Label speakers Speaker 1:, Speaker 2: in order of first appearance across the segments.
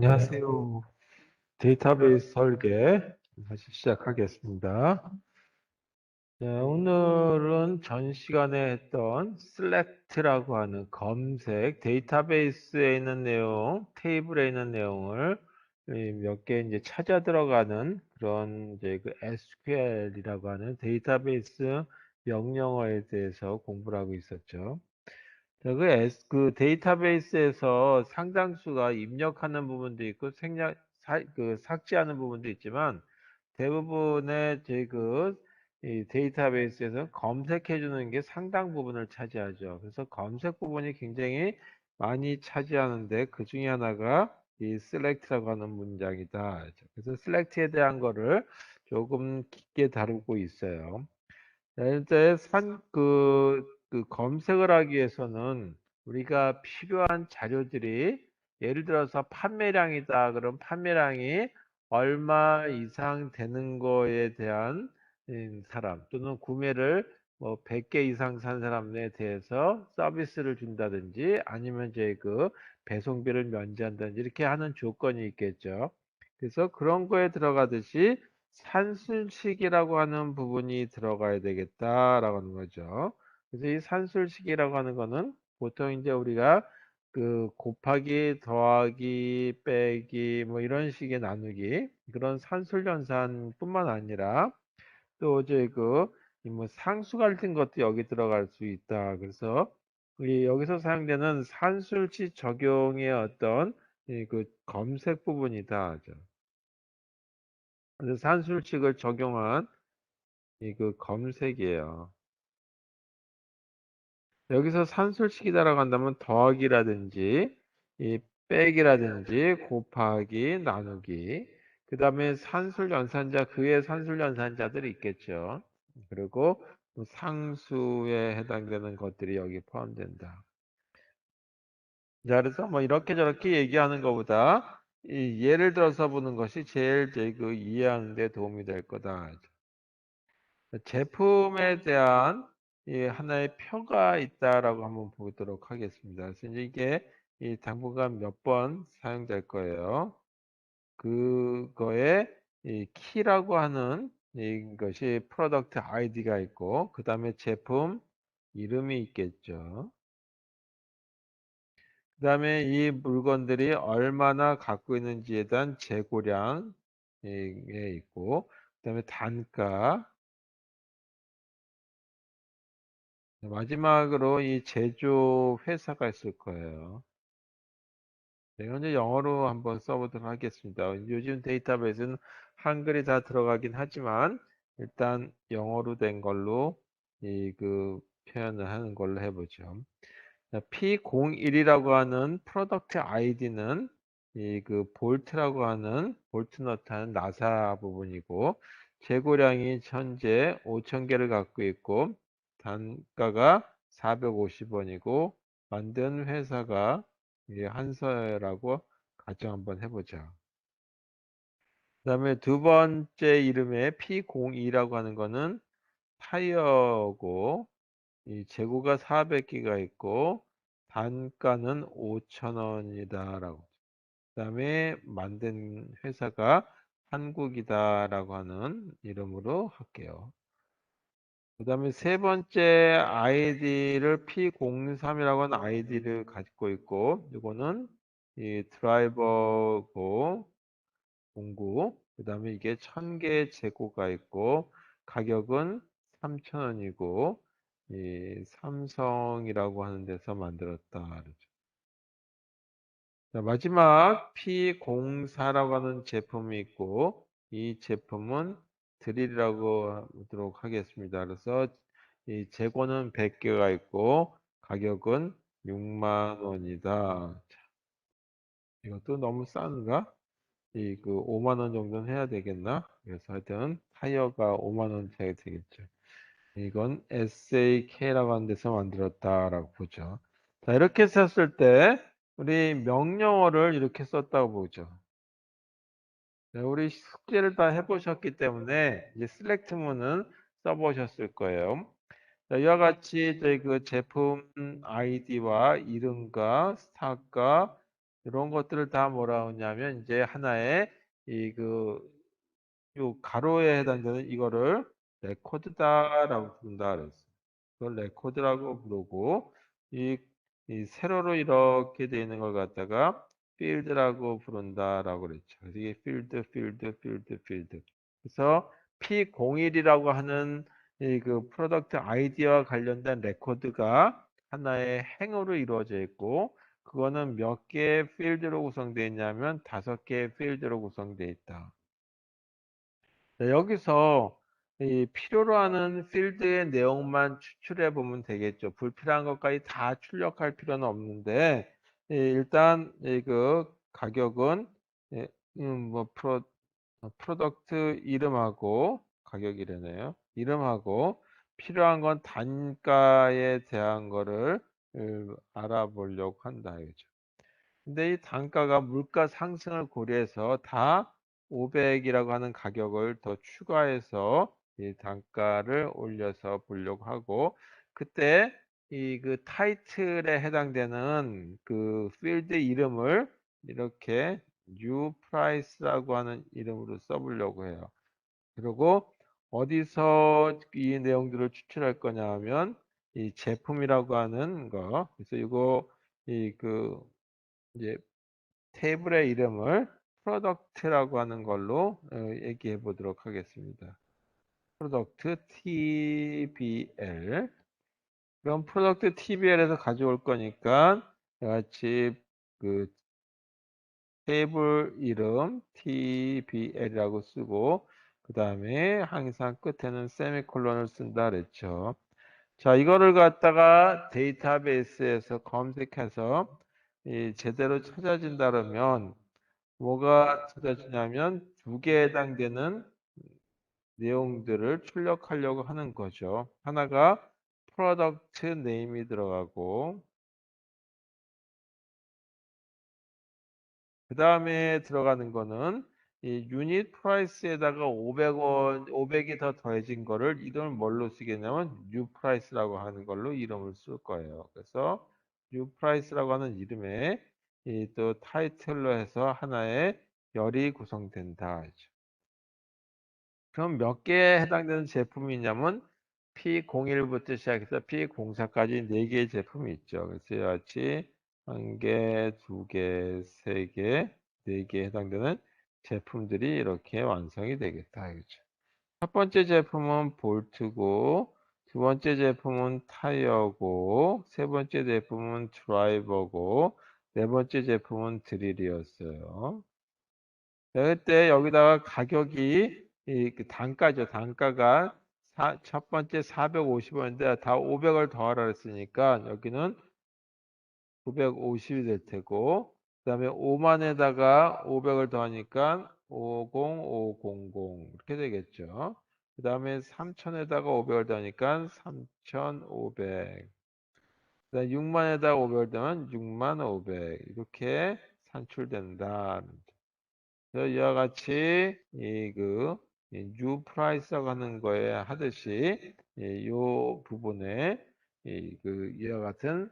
Speaker 1: 안녕하세요. 데이터베이스 설계 다시 시작하겠습니다. 자, 오늘은 전 시간에 했던 select라고 하는 검색, 데이터베이스에 있는 내용, 테이블에 있는 내용을 몇 개 이제 찾아 들어가는 그런 이제 그 SQL이라고 하는 데이터베이스 명령어에 대해서 공부를 하고 있었죠. 자, 그 데이터베이스에서 상당수가 입력하는 부분도 있고 삭제하는 부분도 있지만 대부분의 이 데이터베이스에서 검색해 주는 게 상당 부분을 차지하죠. 그래서 검색 부분이 굉장히 많이 차지하는데 그 중에 하나가 이 select라고 하는 문장이다. 그래서 select에 대한 거를 조금 깊게 다루고 있어요. 네, 이제 그 검색을 하기 위해서는 우리가 필요한 자료들이 예를 들어서 판매량이다. 그럼 판매량이 얼마 이상 되는 거에 대한 사람 또는 구매를 뭐 100개 이상 산 사람에 대해서 서비스를 준다든지 아니면 이제 그 배송비를 면제한다든지 이렇게 하는 조건이 있겠죠. 그래서 그런 거에 들어가듯이 산술식이라고 하는 부분이 들어가야 되겠다라고 하는 거죠. 그래서 이 산술식이라고 하는 거는 보통 이제 우리가 그 곱하기, 더하기, 빼기 뭐 이런 식의 나누기 그런 산술연산뿐만 아니라 또 이제 뭐 상수 같은 것도 여기 들어갈 수 있다. 그래서 여기서 사용되는 산술치 적용의 어떤 그 검색 부분이다. 그래서 산술칙을 적용한 이 그 검색이에요. 여기서 산술식이다라고 한다면 더하기라든지 이 빼기라든지 곱하기 나누기 그 다음에 산술 연산자 그 외에 산술 연산자들이 있겠죠. 그리고 또 상수에 해당되는 것들이 여기 포함된다. 자, 그래서 뭐 이렇게 저렇게 얘기하는 것보다 이 예를 들어서 보는 것이 제일 그 이해하는 데 도움이 될 거다. 제품에 대한 이 하나의 표가 있다라고 한번 보도록 하겠습니다. 그래서 이제 이게 이 당분간 몇 번 사용될 거예요. 그거에 이 키라고 하는 이것이 프로덕트 아이디가 있고 그 다음에 제품 이름이 있겠죠. 그 다음에 이 물건들이 얼마나 갖고 있는지에 대한 재고량에 있고 그 다음에 단가 마지막으로 이 제조 회사가 있을 거예요. 네, 현재 영어로 한번 써보도록 하겠습니다. 요즘 데이터베이스는 한글이 다 들어가긴 하지만 일단 영어로 된 걸로 표현을 하는 걸로 해보죠. P01이라고 하는 프로덕트 아이디는 볼트라고 하는 볼트너트 하는 나사 부분이고 재고량이 현재 5,000개를 갖고 있고 단가가 450원이고 만든 회사가 한서라고 가정 한번 해보자. 그다음에 두 번째 이름의 P02라고 하는 거는 타이어고 이 재고가 400개가 있고 단가는 5,000원이다라고. 그다음에 만든 회사가 한국이다라고 하는 이름으로 할게요. 그다음에 세 번째 아이디를 P03이라고 하는 아이디를 가지고 있고 이거는 이 드라이버고 공구 그다음에 이게 1,000개 재고가 있고 가격은 3,000원이고 이 삼성이라고 하는 데서 만들었다 그러죠. 자, 마지막 P04라고 하는 제품이 있고 이 제품은 드릴이라고 하도록 하겠습니다. 그래서 이 재고는 100개가 있고 가격은 6만 원이다. 이것도 너무 싼가? 5만 원 정도는 해야 되겠나? 그래서 하여튼 타이어가 5만 원 돼야 되겠죠. 이건 SAK라고 하는 데서 만들었다라고 보죠. 자, 이렇게 썼을 때 우리 명령어를 이렇게 썼다고 보죠. 네, 우리 숙제를 다 해보셨기 때문에 이제 select문은 써보셨을 거예요. 자, 이와 같이 저희 그 제품 아이디와 이름과 스탁과 이런 것들을 다 뭐라 하냐면 이제 하나의 요 가로에 해당되는 이거를 레코드다라고 부른다 그랬어요. 그걸 레코드라고 부르고 이, 이 세로로 이렇게 되어 있는 걸 갖다가 필드라고 부른다라고 그랬죠. 그래서 이게 필드. 그래서 P01이라고 하는 이 그 프로덕트 아이디어와 관련된 레코드가 하나의 행으로 이루어져 있고 그거는 몇 개의 필드로 구성되어 있냐면 5개의 필드로 구성되어 있다. 네, 여기서 이 필요로 하는 필드의 내용만 추출해 보면 되겠죠. 불필요한 것까지 다 출력할 필요는 없는데 일단 그 가격은 예, 뭐 프로덕트 이름하고 가격이래네요. 이름하고 필요한 건 단가에 대한 거를 알아보려고 한다 이거죠. 근데 이 단가가 물가 상승을 고려해서 다 500이라고 하는 가격을 더 추가해서 이 단가를 올려서 보려고 하고 그때 이 그 타이틀에 해당되는 그 필드 이름을 이렇게 new price라고 하는 이름으로 써보려고 해요. 그리고 어디서 이 내용들을 추출할 거냐 하면 이 제품이라고 하는 거 그래서 이거 이그 이제 테이블의 이름을 프로덕트라고 하는 걸로 얘기해 보도록 하겠습니다. 프로덕트 TBL. 그럼 프로덕트 TBL에서 가져올 거니까 같이 그 테이블 이름 TBL이라고 쓰고 그 다음에 항상 끝에는 세미콜론을 쓴다 그랬죠. 자, 이거를 갖다가 데이터베이스에서 검색해서 제대로 찾아진다 그러면 뭐가 찾아지냐면 2개에 해당되는 내용들을 출력하려고 하는 거죠. 하나가 프로덕트 네임이 들어가고 그 다음에 들어가는 거는 이 유닛 프라이스에다가 500원, 500이 더 더해진 거를 이름을 뭘로 쓰겠냐면 뉴 프라이스라고 하는 걸로 이름을 쓸 거예요. 그래서 뉴 프라이스라고 하는 이름에 이 또 타이틀로 해서 하나의 열이 구성된다. 그럼 몇 개에 해당되는 제품이 있냐면 P01부터 시작해서 P04까지 4개의 제품이 있죠. 그래서 같이 1개, 2개, 3개, 4개에 해당되는 제품들이 이렇게 완성이 되겠다. 그죠? 첫 번째 제품은 볼트고, 두 번째 제품은 타이어고, 세 번째 제품은 드라이버고, 네 번째 제품은 드릴이었어요. 네, 그때 여기다가 가격이 그 단가죠. 단가가 첫 번째 450원인데 다 500을 더하라 그랬으니까 여기는 950이 될 테고 그다음에 5만에다가 500을 더하니까 50500 이렇게 되겠죠. 그다음에 3000에다가 500을 더하니까 3500. 그다음에 6만에다가 500을 더하면 6만500 이렇게 산출된다. 그래서 이와 같이 뉴 프라이스라고 하는 거에 하듯이 이 부분에 이와 같은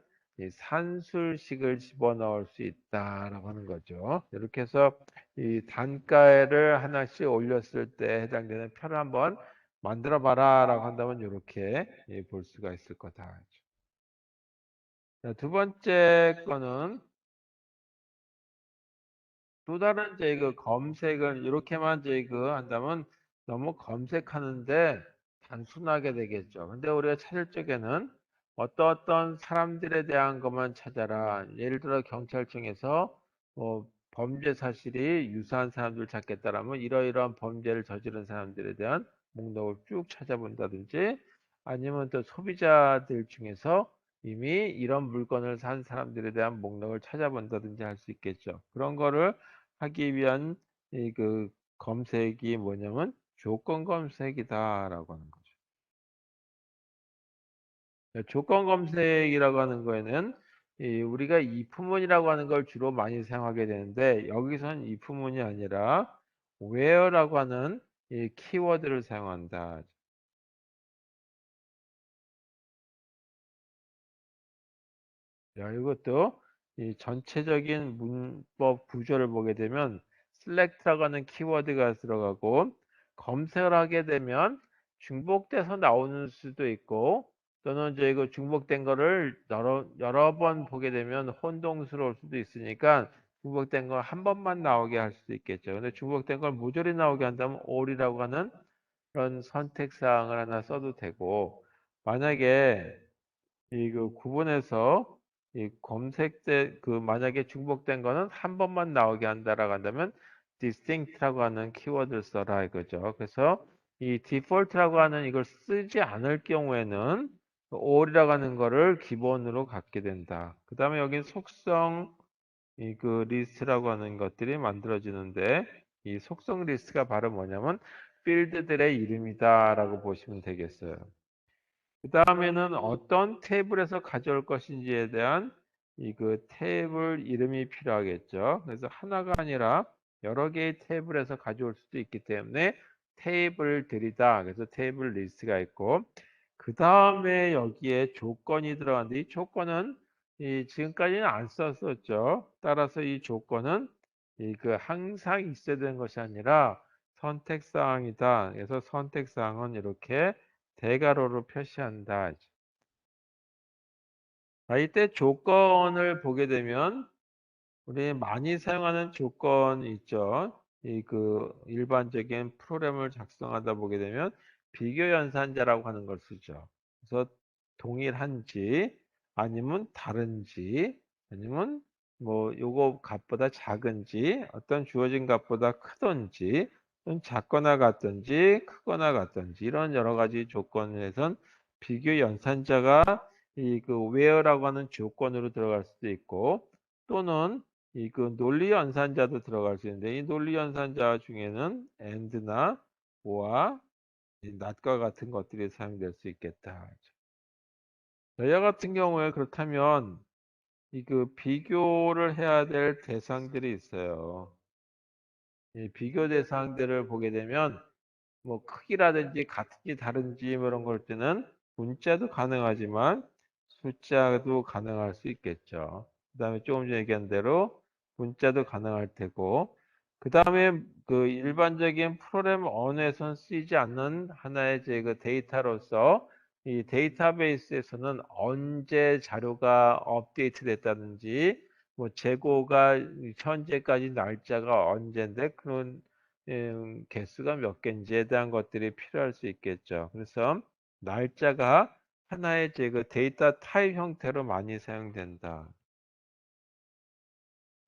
Speaker 1: 산술식을 집어넣을 수 있다라고 하는 거죠. 이렇게 해서 이 단가를 하나씩 올렸을 때 해당되는 표를 한번 만들어 봐라라고 한다면 이렇게 볼 수가 있을 거다. 자, 두 번째 거는 또 다른 그 검색을 이렇게만 그 한다면 너무 검색하는데 단순하게 되겠죠. 근데 우리가 찾을 적에는 어떤 사람들에 대한 것만 찾아라. 예를 들어 경찰청에서 범죄 사실이 유사한 사람들을 찾겠다라면 이러이러한 범죄를 저지른 사람들에 대한 목록을 쭉 찾아본다든지 아니면 또 소비자들 중에서 이미 이런 물건을 산 사람들에 대한 목록을 찾아본다든지 할 수 있겠죠. 그런 거를 하기 위한 그 검색이 뭐냐면 조건 검색이다라고 하는 거죠. 조건 검색이라고 하는 거에는 우리가 if문이라고 하는 걸 주로 많이 사용하게 되는데 여기선 if문이 아니라 where라고 하는 이 키워드를 사용한다. 자, 이것도 이 전체적인 문법 구조를 보게 되면 select라고 하는 키워드가 들어가고 검색을 하게 되면 중복돼서 나오는 수도 있고 또는 이제 그 중복된 거를 여러 번 보게 되면 혼동스러울 수도 있으니까 중복된 걸 한 번만 나오게 할 수도 있겠죠. 근데 중복된 걸 모조리 나오게 한다면 all이라고 하는 그런 선택 사항을 하나 써도 되고 만약에 이 그 구분해서 이 검색대 그 만약에 중복된 거는 한 번만 나오게 한다라고 한다면 distinct라고 하는 키워드를 써라 이거죠. 그래서 이 default라고 하는 이걸 쓰지 않을 경우에는 all이라고 하는 거를 기본으로 갖게 된다. 그 다음에 여기 속성 이 그 리스트라고 하는 것들이 만들어지는데 이 속성 리스트가 바로 뭐냐면 필드들의 이름이다라고 보시면 되겠어요. 그 다음에는 어떤 테이블에서 가져올 것인지에 대한 이 그 테이블 이름이 필요하겠죠. 그래서 하나가 아니라 여러 개의 테이블에서 가져올 수도 있기 때문에 테이블들이다. 그래서 테이블 리스트가 있고 그 다음에 여기에 조건이 들어가는데 이 조건은 이 지금까지는 안 썼었죠. 따라서 이 조건은 이 그 항상 있어야 되는 것이 아니라 선택 사항이다. 그래서 선택 사항은 이렇게 대괄호로 표시한다. 이때 조건을 보게 되면 우리 많이 사용하는 조건이 있죠. 이 그 일반적인 프로그램을 작성하다 보게 되면 비교 연산자라고 하는 걸 쓰죠. 그래서 동일한지 아니면 다른지 아니면 뭐 요거 값보다 작은지 어떤 주어진 값보다 크던지 또는 작거나 같던지 크거나 같던지 이런 여러 가지 조건에선 비교 연산자가 이 그 where라고 하는 조건으로 들어갈 수도 있고 또는 이 그 논리 연산자도 들어갈 수 있는데 이 논리 연산자 중에는 and나 or와 not과 같은 것들이 사용될 수 있겠다. 여야 같은 경우에 그렇다면 이 그 비교를 해야 될 대상들이 있어요. 이 비교 대상들을 보게 되면 뭐 크기라든지 같은지 다른지 뭐 이런 걸 때는 문자도 가능하지만 숫자도 가능할 수 있겠죠. 그다음에 조금 전에 얘기한 대로 문자도 가능할 테고 그다음에 그 일반적인 프로그램 언어에선 쓰이지 않는 하나의 이제 그 데이터로서 이 데이터베이스에서는 언제 자료가 업데이트 됐다든지 뭐 재고가 현재까지 날짜가 언제인데 그런 개수가 몇 개인지에 대한 것들이 필요할 수 있겠죠. 그래서 날짜가 하나의 그 데이터 타입 형태로 많이 사용된다.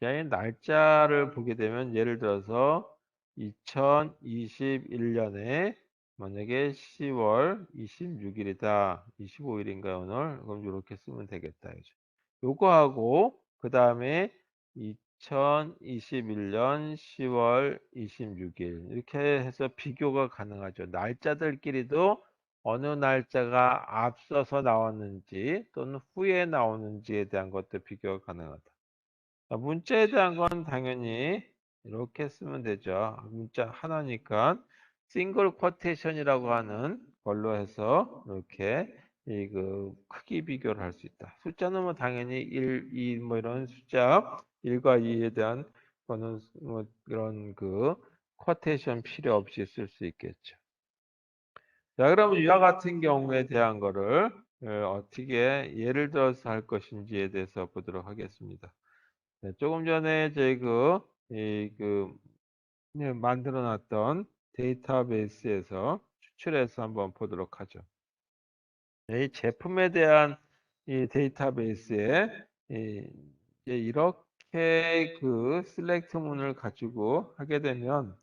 Speaker 1: 이 날짜를 보게 되면 예를 들어서 2021년에 만약에 10월 26일이다. 25일인가요, 오늘? 그럼 이렇게 쓰면 되겠다. 그죠? 요거하고 그 다음에 2021년 10월 26일 이렇게 해서 비교가 가능하죠. 날짜들끼리도 어느 날짜가 앞서서 나왔는지 또는 후에 나오는지에 대한 것도 비교가 가능하다. 문자에 대한 건 당연히 이렇게 쓰면 되죠. 문자 하나니까 싱글 쿼테이션이라고 하는 걸로 해서 이렇게 이 그 크기 비교를 할 수 있다. 숫자는 뭐 당연히 1, 2 뭐 이런 숫자 1과 2에 대한 거는 뭐 그런 그 쿼테이션 필요 없이 쓸 수 있겠죠. 자, 그럼 이와 같은 경우에 대한 거를 어떻게 예를 들어서 할 것인지에 대해서 보도록 하겠습니다. 네, 조금 전에 저희 만들어 놨던 데이터베이스에서 추출해서 한번 보도록 하죠. 네, 이 제품에 대한 이 데이터베이스에 이제 이렇게 그 셀렉트문을 가지고 하게 되면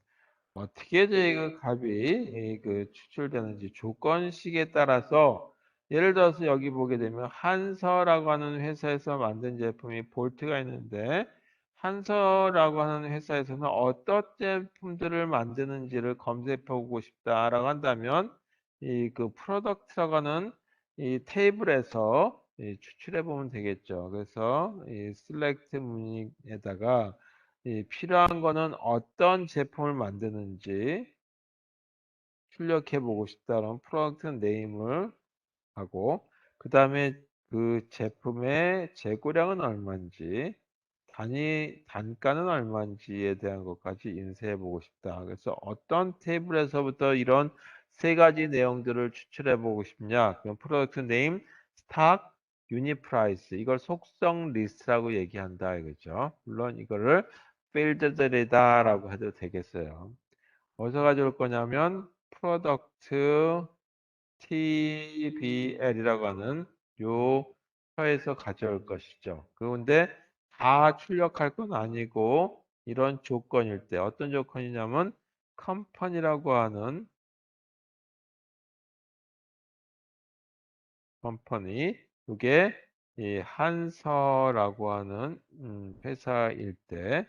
Speaker 1: 어떻게 저희가 값이 그 추출되는지 조건식에 따라서 예를 들어서 여기 보게 되면 한서라고 하는 회사에서 만든 제품이 볼트가 있는데 한서라고 하는 회사에서는 어떤 제품들을 만드는지를 검색해 보고 싶다라고 한다면 이 그 프로덕트라고 하는 이 테이블에서 추출해 보면 되겠죠. 그래서 이 셀렉트 문에다가 필요한 거는 어떤 제품을 만드는지 출력해 보고 싶다는 프로덕트 네임을 하고 그 다음에 그 제품의 재고량은 얼마인지, 단가는 얼마인지에 대한 것까지 인쇄해 보고 싶다. 그래서 어떤 테이블에서부터 이런 세 가지 내용들을 추출해 보고 싶냐? 그럼 프로덕트 네임, 스탁, 유닛 프라이스. 이걸 속성 리스트라고 얘기한다 이거죠. 물론 이거를 필드들이다라고 해도 되겠어요. 어디서 가져올 거냐면 프로덕트 TBL이라고 하는 요 표에서 가져올 것이죠. 그런데 다 출력할 건 아니고 이런 조건일 때 어떤 조건이냐면 컴퍼니라고 하는 컴퍼니 이게 이 한서라고 하는 회사일 때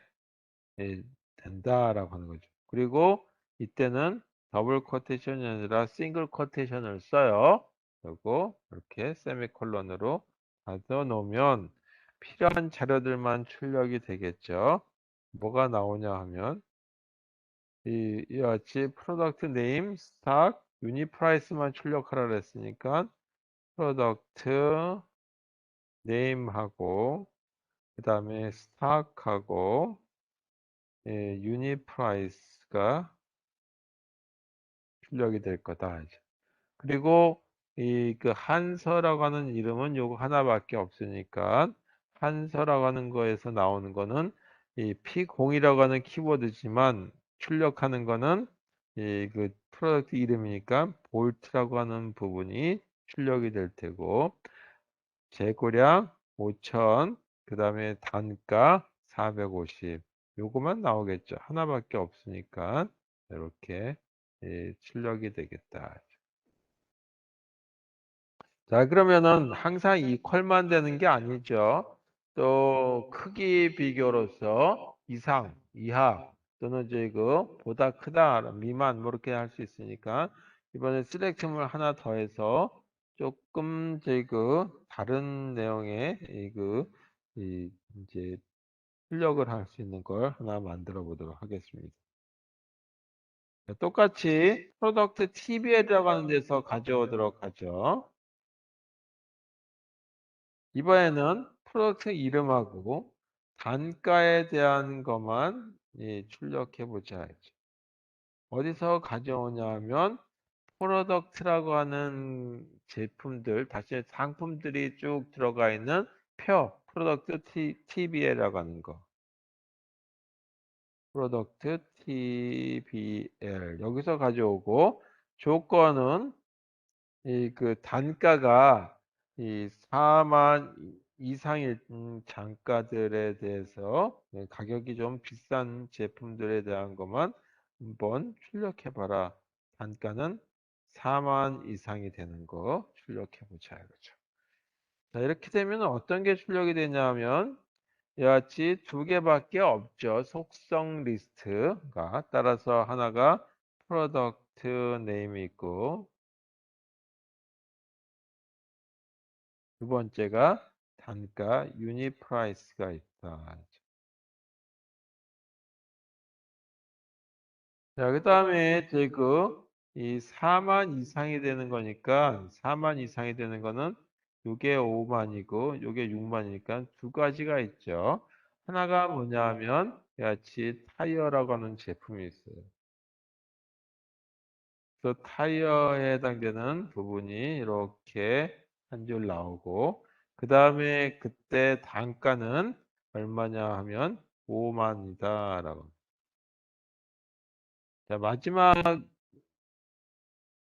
Speaker 1: 된다라고 하는 거죠. 그리고 이때는 더블 쿼테이션이 아니라 싱글 쿼테이션을 써요. 그리고 이렇게 세미콜론으로 닫아 놓으면 필요한 자료들만 출력이 되겠죠. 뭐가 나오냐 하면 이와 같이 프로덕트 네임, 스탁, 유닛 프라이스만 출력하라 그랬으니까 프로덕트 네임하고 그 다음에 스탁하고 유닛 프라이스가 출력이 될 거다. 그리고 이 그 한서라고 하는 이름은 요거 하나밖에 없으니까 한서라고 하는 거에서 나오는 거는 이 P0이라고 하는 키워드지만 출력하는 거는 이 그 프로덕트 이름이니까 볼트라고 하는 부분이 출력이 될 테고 재고량 5,000, 그 다음에 단가 450 요거만 나오겠죠. 하나밖에 없으니까 이렇게 출력이 되겠다. 자, 그러면은 항상 이퀄만 되는 게 아니죠. 또 크기 비교로서 이상, 이하 또는 이제 그 보다 크다, 미만 뭐 이렇게 할 수 있으니까 이번에 셀렉트물 하나 더해서 조금 이제 그 다른 내용의 이 이제 출력을 할 수 있는 걸 하나 만들어 보도록 하겠습니다. 똑같이 프로덕트 TBL이라고 하는 데서 가져오도록 하죠. 이번에는 프로덕트 이름하고 단가에 대한 것만 출력해 보자. 어디서 가져오냐 하면 프로덕트라고 하는 제품들, 다시 상품들이 쭉 들어가 있는 프로덕트 TBL이라고 하는 거. 프로덕트 TBL. 여기서 가져오고 조건은 이 그 단가가 이 4만 이상일 장가들에 대해서 가격이 좀 비싼 제품들에 대한 것만 한번 출력해 봐라. 단가는 4만 이상이 되는 거 출력해 보자 이거죠. 자, 이렇게 되면 어떤 게 출력이 되냐면 이와 같이 두 개밖에 없죠. 속성 리스트가 따라서 하나가 프로덕트 네임이 있고 두 번째가 단가 유닛 프라이스가 있다. 자, 그다음에 이 4만 이상이 되는 거니까 4만 이상이 되는 거는 요게 5만이고 요게 6만이니까 두 가지가 있죠. 하나가 뭐냐 하면 같이 타이어라고 하는 제품이 있어요. 그래서 타이어에 해당되는 부분이 이렇게 한 줄 나오고 그 다음에 그때 단가는 얼마냐 하면 5만이다라고. 자, 마지막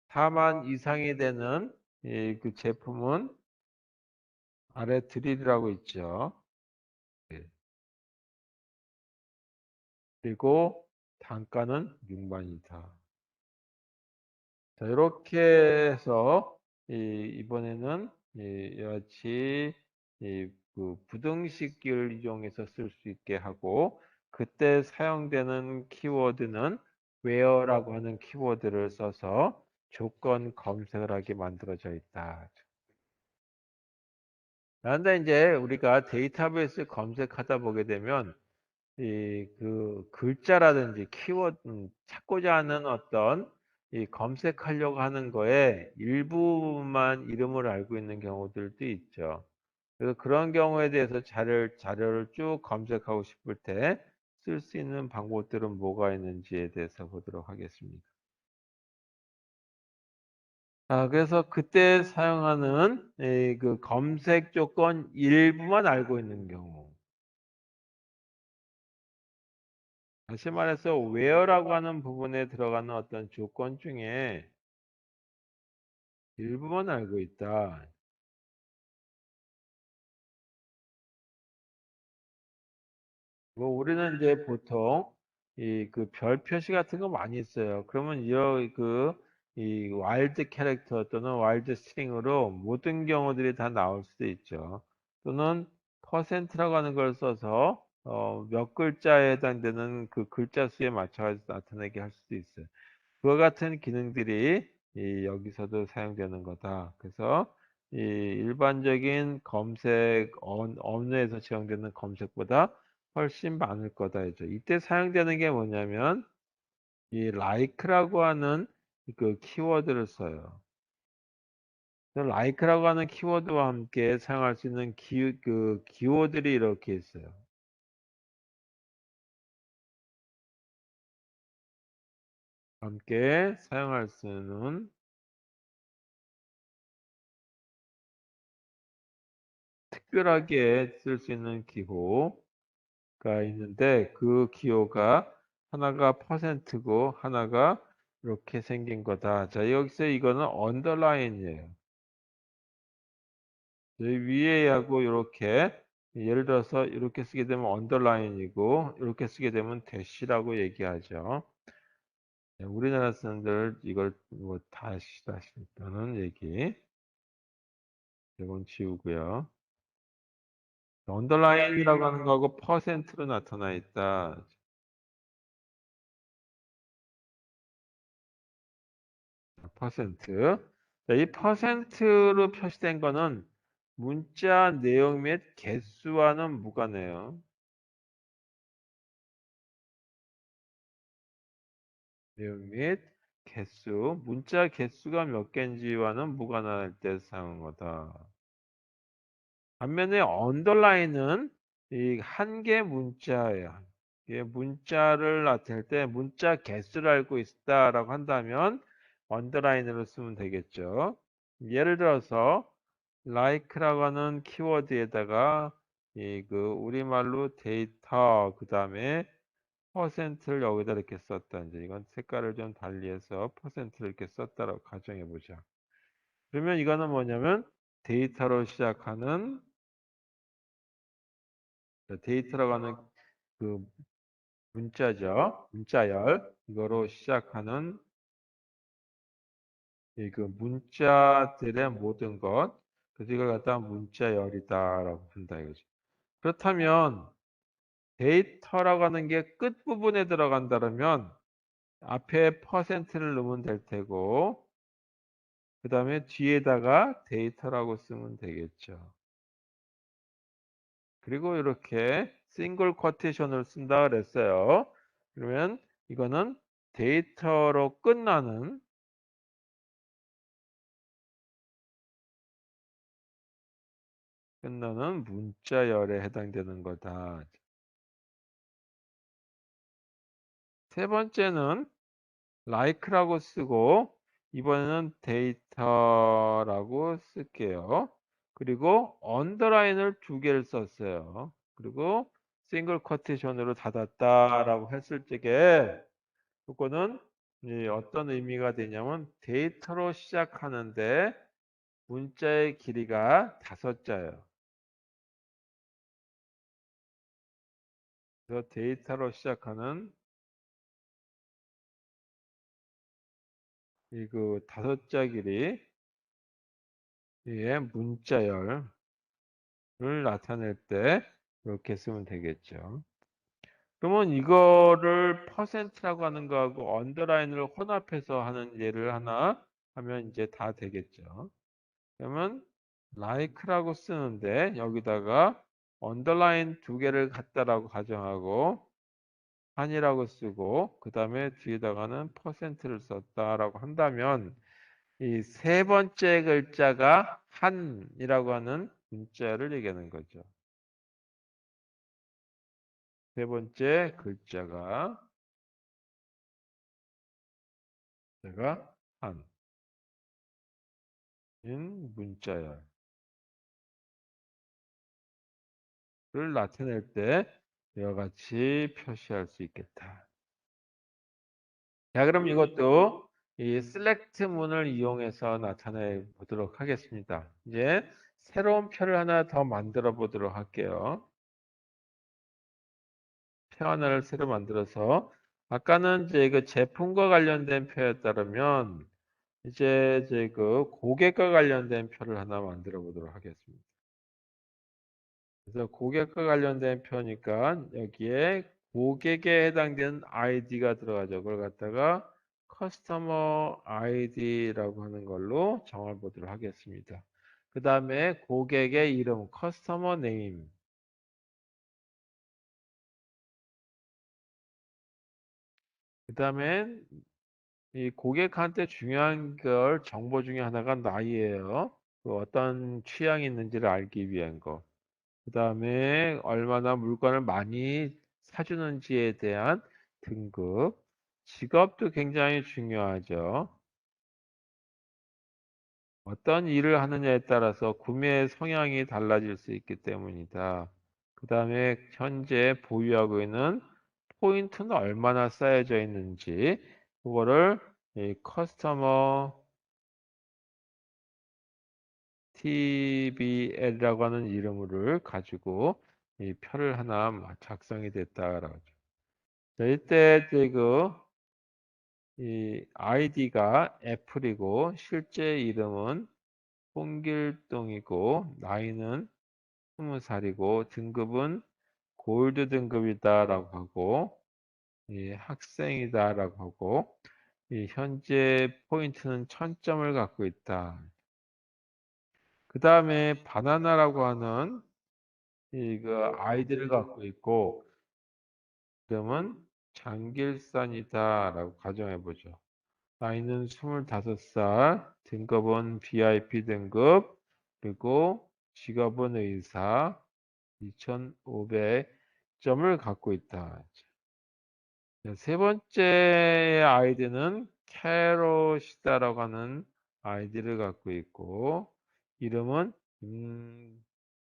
Speaker 1: 4만 이상이 되는 그 제품은 아래 드릴이라고 있죠. 예. 그리고 단가는 6만이다. 자, 이렇게 해서 이번에는 여같이 그 부등식을 이용해서 쓸 수 있게 하고 그때 사용되는 키워드는 where라고 하는 키워드를 써서 조건 검색을 하게 만들어져 있다. 그런데 이제 우리가 데이터베이스 검색하다 보게 되면 이 그 글자라든지 키워드 찾고자 하는 어떤 이 검색하려고 하는 거에 일부만 이름을 알고 있는 경우들도 있죠. 그래서 그런 경우에 대해서 자료를 쭉 검색하고 싶을 때 쓸 수 있는 방법들은 뭐가 있는지에 대해서 보도록 하겠습니다. 그래서 그때 사용하는 그 검색 조건 일부만 알고 있는 경우. 다시 말해서 where라고 하는 부분에 들어가는 어떤 조건 중에 일부만 알고 있다. 뭐 우리는 이제 보통 이 그 별 표시 같은 거 많이 써요. 그러면 이 와일드 캐릭터 또는 와일드 스트링으로 모든 경우들이 다 나올 수도 있죠. 또는 퍼센트라고 하는 걸 써서 몇 글자에 해당되는 그 글자 수에 맞춰서 나타내게 할 수도 있어요. 그와 같은 기능들이 여기서도 사용되는 거다. 그래서 이 일반적인 검색 언어에서 사용되는 검색보다 훨씬 많을 거다죠. 이때 사용되는 게 뭐냐면 이 like라고 하는 그 키워드를 써요. like라고 하는 키워드와 함께 사용할 수 있는 그 기호들이 이렇게 있어요. 함께 사용할 수 있는 특별하게 쓸 수 있는 기호가 있는데 그 기호가 하나가 퍼센트고 하나가 이렇게 생긴 거다. 자, 여기서 이거는 언더라인이에요. 여기 위에 하고 이렇게 예를 들어서 이렇게 쓰게 되면 언더라인이고 이렇게 쓰게 되면 대시라고 얘기하죠. 네, 우리나라 사람들 이걸 뭐 다시 있다는 얘기. 이건 지우고요. 언더라인이라고 하는 거하고 퍼센트로 나타나 있다. 퍼센트. 자, 이 퍼센트로 표시된 거는 문자 내용 및 개수와는 무관해요. 내용 및 개수, 문자 개수가 몇 개인지와는 무관할 때 사용한 거다. 반면에 언더라인은 이 한 개 문자예요. 이게 문자를 나타낼 때 문자 개수를 알고 있다라고 한다면 언더라인으로 쓰면 되겠죠. 예를 들어서 like라고 하는 키워드에다가 이 그 우리말로 데이터 그다음에 퍼센트를 여기다 이렇게 썼다. 이제 이건 색깔을 좀 달리해서 퍼센트를 이렇게 썼다라고 가정해 보자. 그러면 이거는 뭐냐면 데이터로 시작하는 데이터라고 하는 그 문자죠. 문자열 이거로 시작하는 이 그 문자들의 모든 것 그래서 이걸 갖다 문자열이다라고 본다 이거죠. 그렇다면 데이터라고 하는 게 끝부분에 들어간다면 앞에 퍼센트를 넣으면 될 테고 그 다음에 뒤에다가 데이터라고 쓰면 되겠죠. 그리고 이렇게 싱글 쿼테이션을 쓴다 그랬어요. 그러면 이거는 데이터로 끝나는 문자열에 해당되는 거다. 세 번째는 like라고 쓰고 이번에는 데이터라고 쓸게요. 그리고 언더라인을 두 개를 썼어요. 그리고 싱글 쿼테이션으로 닫았다라고 했을 적에 이거는 어떤 의미가 되냐면 데이터로 시작하는데 문자의 길이가 5자예요. 그래서 데이터로 시작하는 이 그 5자 길이의 문자열을 나타낼 때 이렇게 쓰면 되겠죠. 그러면 이거를 퍼센트라고 하는 거하고 언더라인을 혼합해서 하는 예를 하나 하면 이제 다 되겠죠. 그러면 like라고 쓰는데 여기다가 언더라인 두 개를 갖다라고 가정하고 한이라고 쓰고 그 다음에 뒤에다가는 퍼센트를 썼다라고 한다면 이 세 번째 글자가 한이라고 하는 문자를 얘기하는 거죠. 세 번째 글자가 내가 한인 문자열을 나타낼 때 이와 같이 표시할 수 있겠다. 자, 그럼 이것도 이 select 문을 이용해서 나타내 보도록 하겠습니다. 이제 새로운 표를 하나 더 만들어 보도록 할게요. 표 하나를 새로 만들어서 아까는 이제 그 제품과 관련된 표였다면 이제 그 고객과 관련된 표를 하나 만들어 보도록 하겠습니다. 그래서 고객과 관련된 표니까 여기에 고객에 해당되는 아이디가 들어가죠. 그걸 갖다가 커스터머 아이디라고 하는 걸로 정해 보도록 하겠습니다. 그 다음에 고객의 이름, 커스터머 네임. 그 다음에 이 고객한테 중요한 걸 정보 중에 하나가 나이예요. 그 어떤 취향이 있는지를 알기 위한 거. 그 다음에 얼마나 물건을 많이 사주는지에 대한 등급. 직업도 굉장히 중요하죠. 어떤 일을 하느냐에 따라서 구매 성향이 달라질 수 있기 때문이다. 그 다음에 현재 보유하고 있는 포인트는 얼마나 쌓여져 있는지 그거를 이 커스터머 TBL이라고 하는 이름을 가지고 이 표를 하나 작성이 됐다라고 하죠. 자, 이때 이 아이디가 애플이고 실제 이름은 홍길동이고 나이는 20살이고 등급은 골드 등급이다라고 하고 이 학생이다라고 하고 이 현재 포인트는 1000점을 갖고 있다. 그 다음에 바나나라고 하는 이 그 아이디를 갖고 있고 이름은 장길산이다라고 가정해 보죠. 나이는 25살, 등급은 VIP 등급, 그리고 직업은 의사, 2500점을 갖고 있다. 세 번째 아이디는 캐롯이다라고 하는 아이디를 갖고 있고, 이름은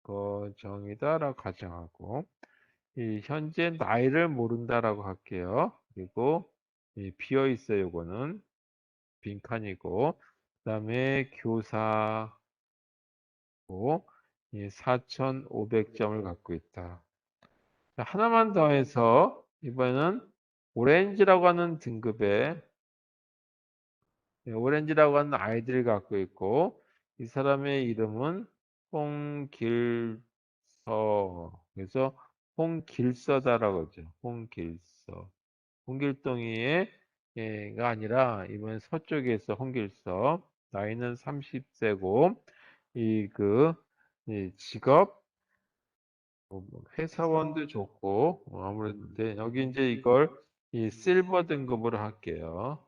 Speaker 1: 임거정이다라고 가정하고, 이 현재 나이를 모른다라고 할게요. 그리고 이 비어 있어요. 요거는 빈칸이고 그다음에 교사고 이 4,500점을 갖고 있다. 자, 하나만 더 해서 이번에는 오렌지라고 하는 등급의 오렌지라고 하는 아이디를 갖고 있고 이 사람의 이름은 홍길서. 그래서 홍길서다라고 하죠. 홍길서. 홍길동이가 아니라 이번 서쪽에서 홍길서. 나이는 30세고 이 직업 뭐 회사원도 좋고 아무래도 근데 여기 이제 이걸 이 실버 등급으로 할게요.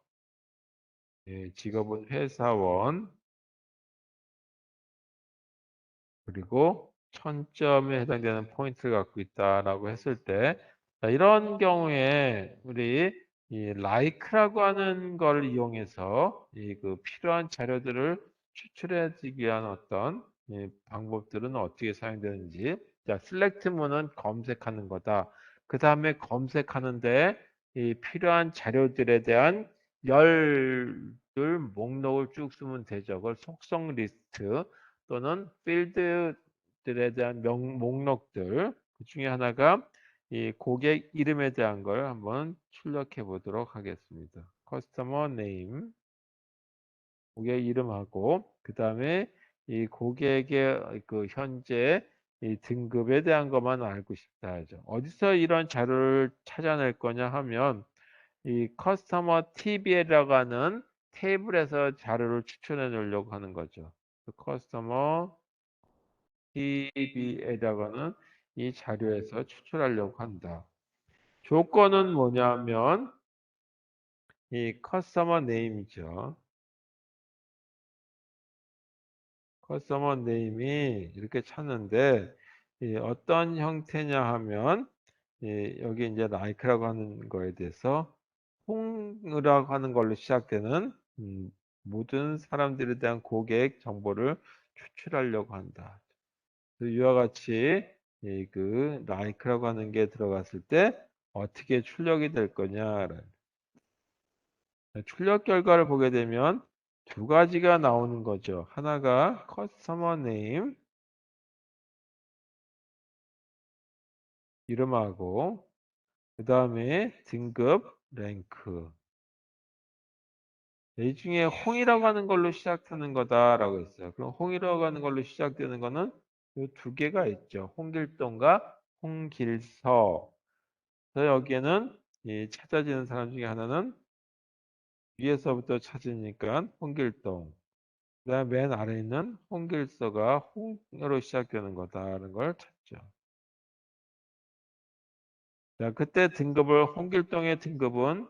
Speaker 1: 예, 직업은 회사원. 그리고 1000점에 해당되는 포인트를 갖고 있다라고 했을 때 자, 이런 경우에 우리 이 like라고 하는 걸 이용해서 이 그 필요한 자료들을 추출해주기 위한 어떤 이 방법들은 어떻게 사용되는지 자, select문은 검색하는 거다. 그 다음에 검색하는데 이 필요한 자료들에 대한 열을 목록을 쭉 쓰면 되죠. 그걸 속성 리스트 또는 필드들에 대한 목록들 그 중에 하나가 이 고객 이름에 대한 걸 한번 출력해 보도록 하겠습니다. 커스터머 네임 고객 이름하고 그 다음에 이 고객의 그 현재 이 등급에 대한 것만 알고 싶다 하죠. 어디서 이런 자료를 찾아낼 거냐 하면 이 커스터머 TB라고 하는 테이블에서 자료를 추천해 놓으려고 하는 거죠. 커스터머 TB에다가는 이 자료에서 추출하려고 한다. 조건은 뭐냐면 이 커스터머 네임이죠. 커스터머 네임이 이렇게 찾는데 이 어떤 형태냐 하면 여기 이제 like라고 하는 거에 대해서 홍이라고 하는 걸로 시작되는 모든 사람들에 대한 고객 정보를 추출하려고 한다. 이와 같이 그 like라고 하는 게 들어갔을 때 어떻게 출력이 될 거냐. 출력 결과를 보게 되면 두 가지가 나오는 거죠. 하나가 customer name 이름하고 그 다음에 등급 랭크. 이 중에 홍이라고 하는 걸로 시작하는 거다라고 했어요. 그럼 홍이라고 하는 걸로 시작되는 거는 이 두 개가 있죠. 홍길동과 홍길서. 그래서 여기에는 이 찾아지는 사람 중에 하나는 위에서부터 찾으니까 홍길동. 그다음 맨 아래에 있는 홍길서가 홍으로 시작되는 거다라는 걸 찾죠. 자, 그때 등급을 홍길동의 등급은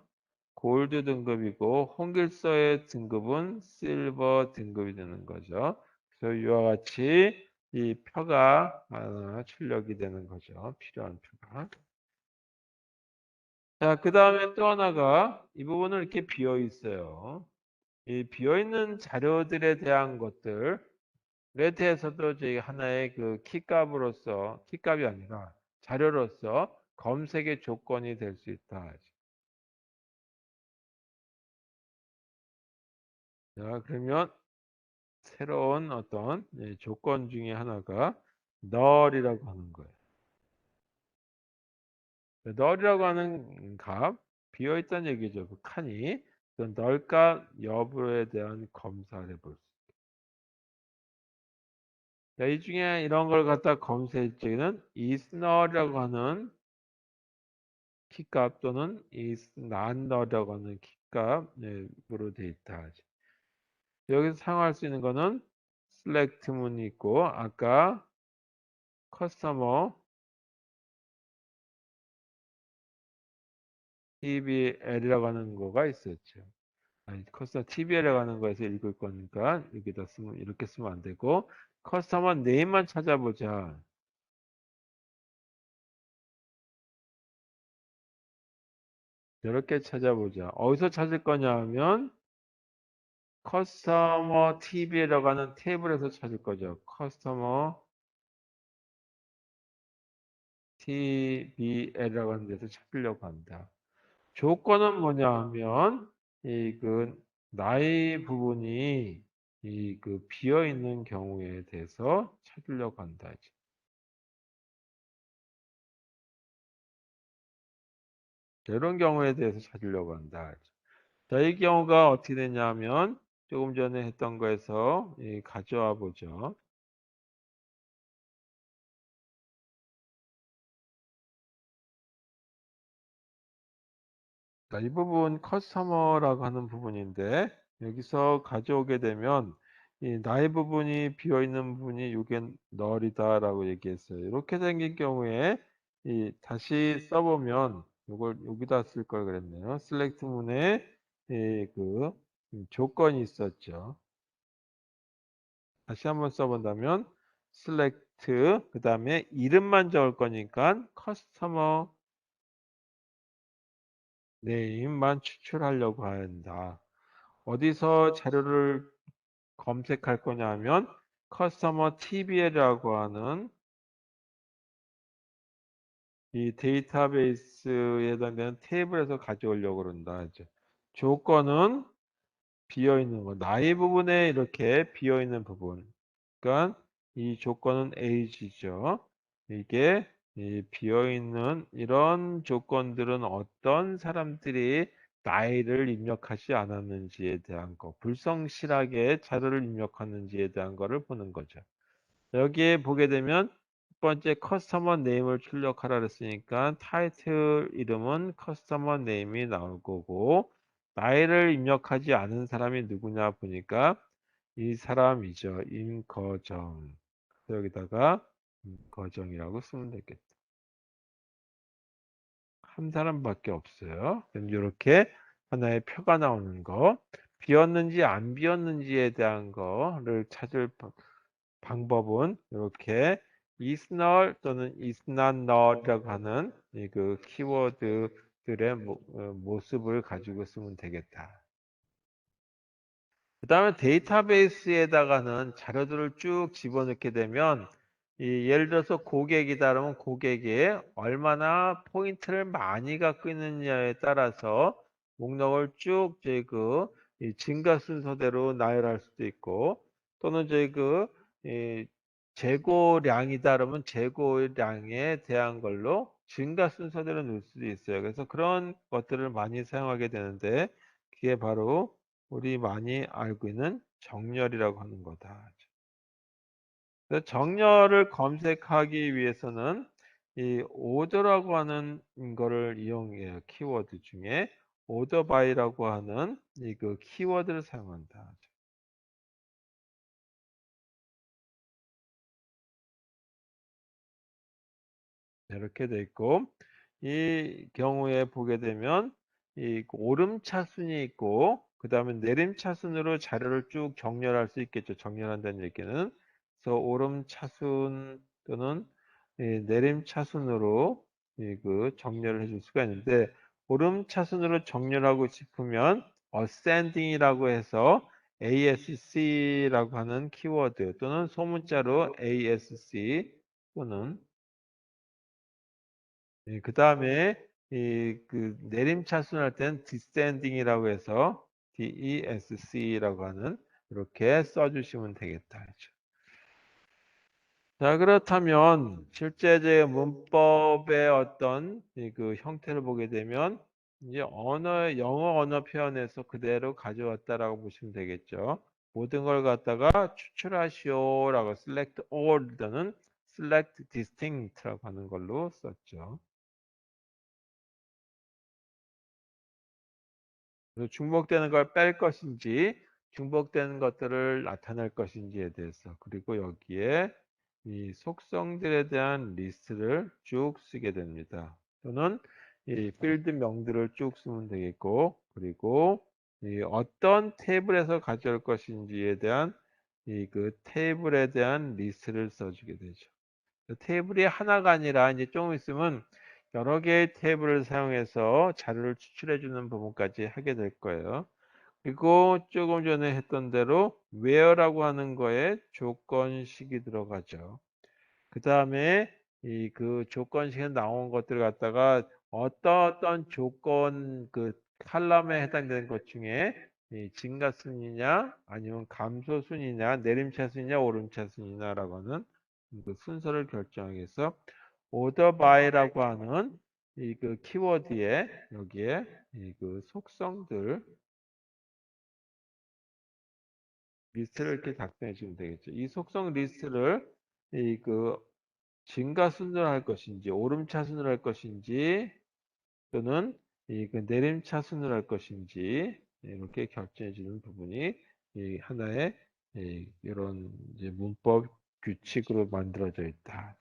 Speaker 1: 골드 등급이고 홍길서의 등급은 실버 등급이 되는 거죠. 그래서 이와 같이 이 표가 출력이 되는 거죠. 필요한 표가. 자, 그 다음에 또 하나가 이 부분은 이렇게 비어 있어요. 이 비어 있는 자료들에 대한 것들에 대해서도 저희 하나의 그 키값으로서 키값이 아니라 자료로서 검색의 조건이 될 수 있다. 자, 그러면 새로운 어떤 조건 중에 하나가 널이라고 하는 거예요. 널이라고 하는 값, 비어있다는 얘기죠. 그 칸이. 그 널값 여부에 대한 검사를 해볼 수 있어요. 자, 이 중에 이런 걸 갖다 검색할 적에는 is null이라고 하는 키값 또는 is not null이라고 하는 키값으로 되어 있다. 여기서 사용할 수 있는 거는 select 문이 있고 아까 customer TBL이라고 하는 거가 있었죠. 아니, 커스터머 TBL이라고 하는 거에서 읽을 거니까 여기다 쓰면 이렇게 쓰면 안 되고 커스터머 네임만 찾아보자. 이렇게 찾아보자. 어디서 찾을 거냐 하면 커스터머 TBL이라고 하는 테이블에서 찾을 거죠. 커스터머 TBL이라고 하는 데서 찾으려고 한다. 조건은 뭐냐 하면 이 그 나이 부분이 이 그 비어 있는 경우에 대해서 찾으려고 한다. 이런 경우에 대해서 찾으려고 한다. 자, 이 경우가 어떻게 되냐면 조금 전에 했던 거에서 가져와 보죠. 자, 이 부분 커스터머라고 하는 부분인데 여기서 가져오게 되면 이 나의 부분이 비어 있는 부분이 이게 널이다라고 얘기했어요. 이렇게 생긴 경우에 다시 써보면 이걸 여기다 쓸 걸 그랬네요. select 문에 그 조건이 있었죠. 다시 한번 써본다면 select 그 다음에 이름만 적을 거니까 customer name만 추출하려고 한다. 어디서 자료를 검색할 거냐 하면 customer TBL이라고 하는 이 데이터베이스에 해당되는 테이블에서 가져오려고 그런다. 이제 조건은 비어 있는 거. 나이 부분에 이렇게 비어 있는 부분. 그러니까 이 조건은 age죠. 이게 이 비어 있는 이런 조건들은 어떤 사람들이 나이를 입력하지 않았는지에 대한 거, 불성실하게 자료를 입력하는지에 대한 거를 보는 거죠. 여기에 보게 되면 첫 번째 커스터머 네임을 출력하라 그랬으니까 타이틀 이름은 커스터머 네임이 나올 거고 나이를 입력하지 않은 사람이 누구냐 보니까 이 사람이죠. 임거정. 여기다가 임거정이라고 쓰면 되겠다. 한 사람밖에 없어요. 이렇게 하나의 표가 나오는 거, 비었는지 안 비었는지에 대한 거를 찾을 방법은 이렇게 is null 또는 is not null이라고 하는 그 키워드들의 모습을 가지고 쓰면 되겠다. 그 다음에 데이터베이스에다가는 자료들을 쭉 집어넣게 되면 예를 들어서 고객이다 그러면 고객이 얼마나 포인트를 많이 갖고 있느냐에 따라서 목록을 쭉 이 증가 순서대로 나열할 수도 있고 또는 이 재고량이다 그러면 재고량에 대한 걸로 증가 순서대로 넣을 수도 있어요. 그래서 그런 것들을 많이 사용하게 되는데 그게 바로 우리 많이 알고 있는 정렬이라고 하는 거다. 그래서 정렬을 검색하기 위해서는 이 order라고 하는 거를 이용해요. 키워드 중에 order by라고 하는 그 키워드를 사용한다. 이렇게 돼 있고 이 경우에 보게 되면 이 오름차순이 있고 그 다음에 내림차순으로 자료를 쭉 정렬할 수 있겠죠. 정렬한다는 얘기는 그래서 오름차순 또는 이 내림차순으로 그 정렬을 해줄 수가 있는데 오름차순으로 정렬하고 싶으면 ascending이라고 해서 ASC라고 하는 키워드 또는 소문자로 ASC 또는 그 다음에 그 내림차순할 때는 descending이라고 해서 DESC라고 하는 이렇게 써주시면 되겠다. 자, 그렇다면 실제 제 문법의 어떤 그 형태를 보게 되면 이제 영어 언어 표현에서 그대로 가져왔다라고 보시면 되겠죠. 모든 걸 갖다가 추출하시오라고 select all 또는 select distinct라고 하는 걸로 썼죠. 그래서 중복되는 걸 뺄 것인지 중복되는 것들을 나타낼 것인지에 대해서 그리고 여기에 이 속성들에 대한 리스트를 쭉 쓰게 됩니다. 또는 이 필드 명들을 쭉 쓰면 되겠고 그리고 이 어떤 테이블에서 가져올 것인지에 대한 이 그 테이블에 대한 리스트를 써주게 되죠. 테이블이 하나가 아니라 이제 조금 있으면 여러 개의 테이블을 사용해서 자료를 추출해 주는 부분까지 하게 될 거예요. 그리고 조금 전에 했던 대로 where라고 하는 거에 조건식이 들어가죠. 그 다음에 이 그 조건식에 나온 것들을 갖다가 어떤 조건 그 칼럼에 해당되는 것 중에 이 증가순이냐 아니면 감소순이냐 내림차순이냐 오름차순이냐라고 하는 그 순서를 결정하기 위해서 order by라고 하는 이 그 키워드에 여기에 이 그 속성들 리스트를 이렇게 작성해 주면 되겠죠. 이 속성 리스트를 이그 증가순으로 할 것인지 오름차순으로 할 것인지 또는 그 내림차순으로 할 것인지 이렇게 결정해 주는 부분이 이 하나의 이런 이제 문법 규칙으로 만들어져 있다.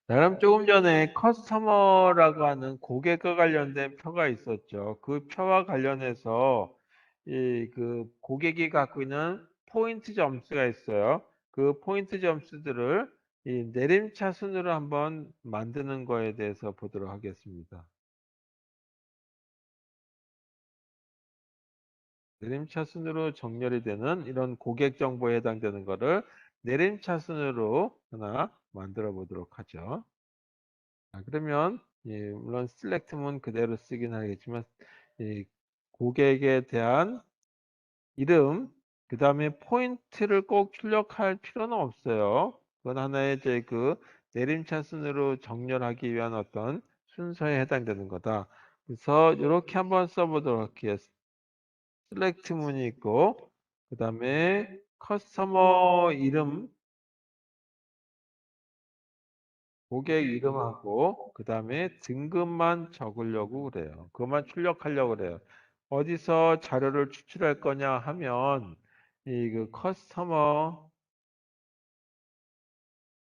Speaker 1: 자, 그럼 조금 전에 커스터머라고 하는 고객과 관련된 표가 있었죠. 그 표와 관련해서 이 그 고객이 갖고 있는 포인트 점수가 있어요. 그 포인트 점수들을 이 내림차순으로 한번 만드는 거에 대해서 보도록 하겠습니다. 내림차순으로 정렬이 되는 이런 고객 정보에 해당되는 거를 내림차순으로 하나 만들어 보도록 하죠. 자, 그러면 물론 select문 그대로 쓰긴 하겠지만 이 고객에 대한 이름, 그 다음에 포인트를 꼭 출력할 필요는 없어요. 그건 하나의 이제 그 내림차순으로 정렬하기 위한 어떤 순서에 해당되는 거다. 그래서 이렇게 한번 써보도록 할게요. select 문이 있고, 그 다음에 커스터머 이름, 고객 이름하고, 그 다음에 등급만 적으려고 그래요. 그것만 출력하려고 그래요. 어디서 자료를 추출할 거냐 하면, 이 그 커스터머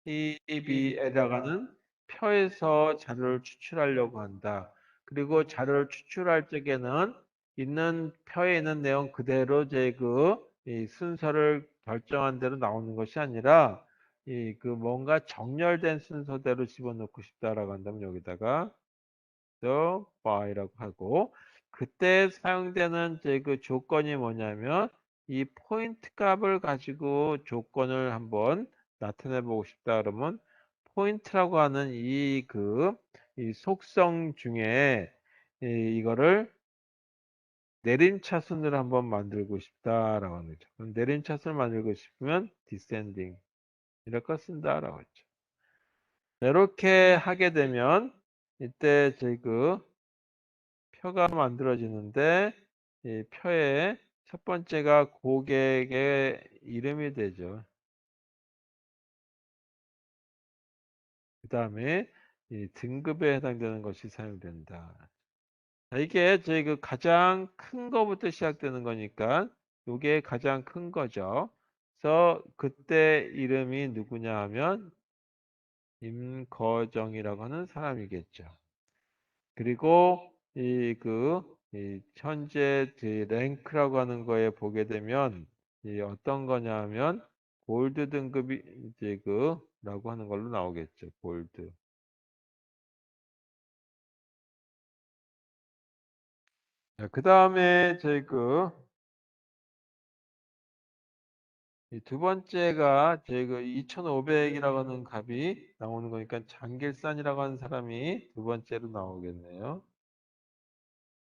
Speaker 1: TB에다가는 표에서 자료를 추출하려고 한다. 그리고 자료를 추출할 적에는 있는 표에 있는 내용 그대로 이 순서를 결정한 대로 나오는 것이 아니라 뭔가 정렬된 순서대로 집어넣고 싶다라고 한다면 여기다가 the by라고 하고 그때 사용되는 그 조건이 뭐냐면 이 포인트 값을 가지고 조건을 한번 나타내 보고 싶다 그러면 포인트라고 하는 이 속성 중에 이거를 내림차순으로 한번 만들고 싶다라고 하는 거죠. 그럼 내림차순을 만들고 싶으면 descending 이렇게 쓴다라고 했죠. 이렇게 하게 되면 이때 표가 만들어지는데 이 표의 첫 번째가 고객의 이름이 되죠. 그 다음에 이 등급에 해당되는 것이 사용된다. 자, 이게 가장 큰 거부터 시작되는 거니까 이게 가장 큰 거죠. 그래서 그때 이름이 누구냐 하면 임거정이라고 하는 사람이겠죠. 그리고 이 현재 랭크라고 하는 거에 보게 되면 이 어떤 거냐 하면 골드 등급이 라고 하는 걸로 나오겠죠. 골드. 그 다음에 이 두 번째가 2500이라고 하는 값이 나오는 거니까 장길산이라고 하는 사람이 두 번째로 나오겠네요.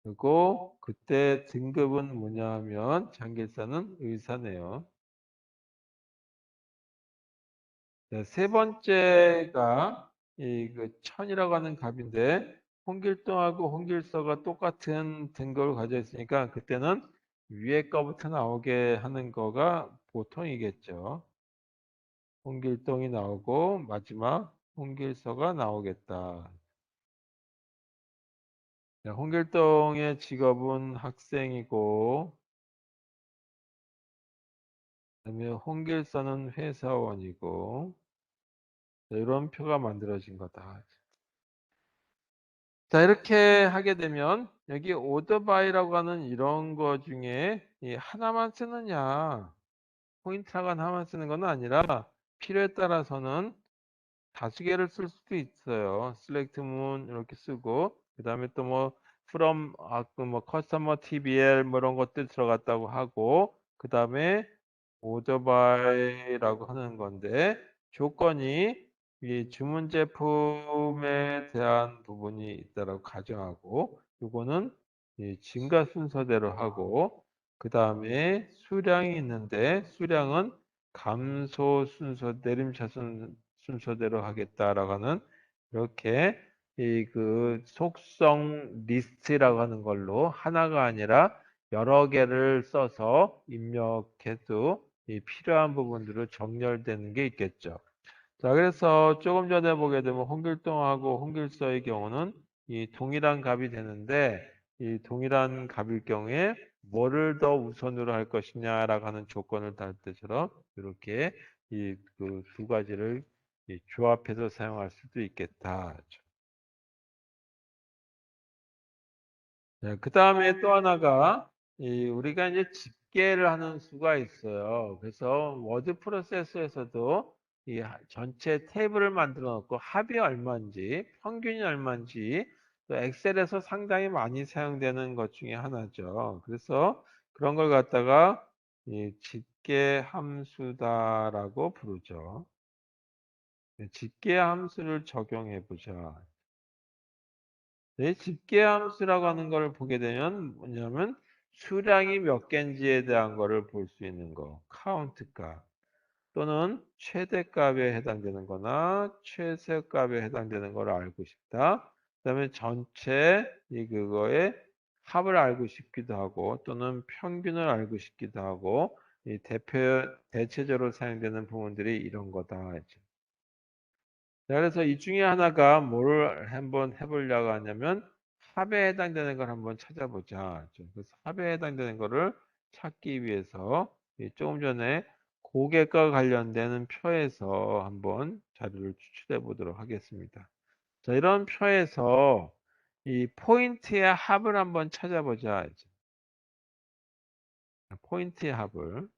Speaker 1: 그리고 그때 등급은 뭐냐 하면 장길산은 의사네요. 네, 세 번째가 천이라고 하는 값인데 홍길동하고 홍길서가 똑같은 등급을 가져 있으니까 그때는 위에 거부터 나오게 하는 거가 보통이겠죠. 홍길동이 나오고 마지막 홍길서가 나오겠다. 네, 홍길동의 직업은 학생이고 그다음에 홍길서는 회사원이고 이런 표가 만들어진 거다. 자, 이렇게 하게 되면 여기 오더바이라고 하는 이런 거 중에 이 하나만 쓰느냐, 포인트라고 하나만 쓰는 건 아니라 필요에 따라서는 다수 개를 쓸 수도 있어요. select moon 이렇게 쓰고 그다음에 또 뭐 from 뭐 customer TBL 뭐 이런 것들 들어갔다고 하고 그다음에 오더바이라고 하는 건데 조건이 이 주문 제품에 대한 부분이 있다라고 가정하고 이거는 이 증가 순서대로 하고 그다음에 수량이 있는데 수량은 감소 순서 내림차순 순서대로 하겠다라고 하는 이렇게 속성 리스트라고 하는 걸로 하나가 아니라 여러 개를 써서 입력해도 이 필요한 부분들을 정렬되는 게 있겠죠. 자, 그래서 조금 전에 보게 되면 홍길동하고 홍길서의 경우는 이 동일한 값이 되는데 이 동일한 값일 경우에 뭐를 더 우선으로 할 것이냐라고 하는 조건을 달 때처럼 이렇게 이 두 가지를 조합해서 사용할 수도 있겠다. 네, 그 다음에 또 하나가 우리가 이제 집계를 하는 수가 있어요. 그래서 워드 프로세서에서도 전체 테이블을 만들어 놓고 합이 얼마인지, 평균이 얼마인지, 또 엑셀에서 상당히 많이 사용되는 것 중에 하나죠. 그래서 그런 걸 갖다가 집계 함수다라고 부르죠. 네, 집계 함수를 적용해 보자. 네, 집계함수라고 하는 걸 보게 되면 뭐냐면 수량이 몇 개인지에 대한 거를 볼 수 있는 거. 카운트 값 또는 최대값에 해당되는 거나 최소값에 해당되는 걸 알고 싶다. 그다음에 전체 그거의 합을 알고 싶기도 하고 또는 평균을 알고 싶기도 하고 이 대체적으로 사용되는 부분들이 이런 거다. 자, 그래서 이 중에 하나가 뭘 한번 해보려고 하냐면 합에 해당되는 걸 한번 찾아보자. 그래서 합에 해당되는 거를 찾기 위해서 조금 전에 고객과 관련되는 표에서 한번 자료를 추출해 보도록 하겠습니다. 자, 이런 표에서 이 포인트의 합을 한번 찾아보자. 이제. 포인트의 합을.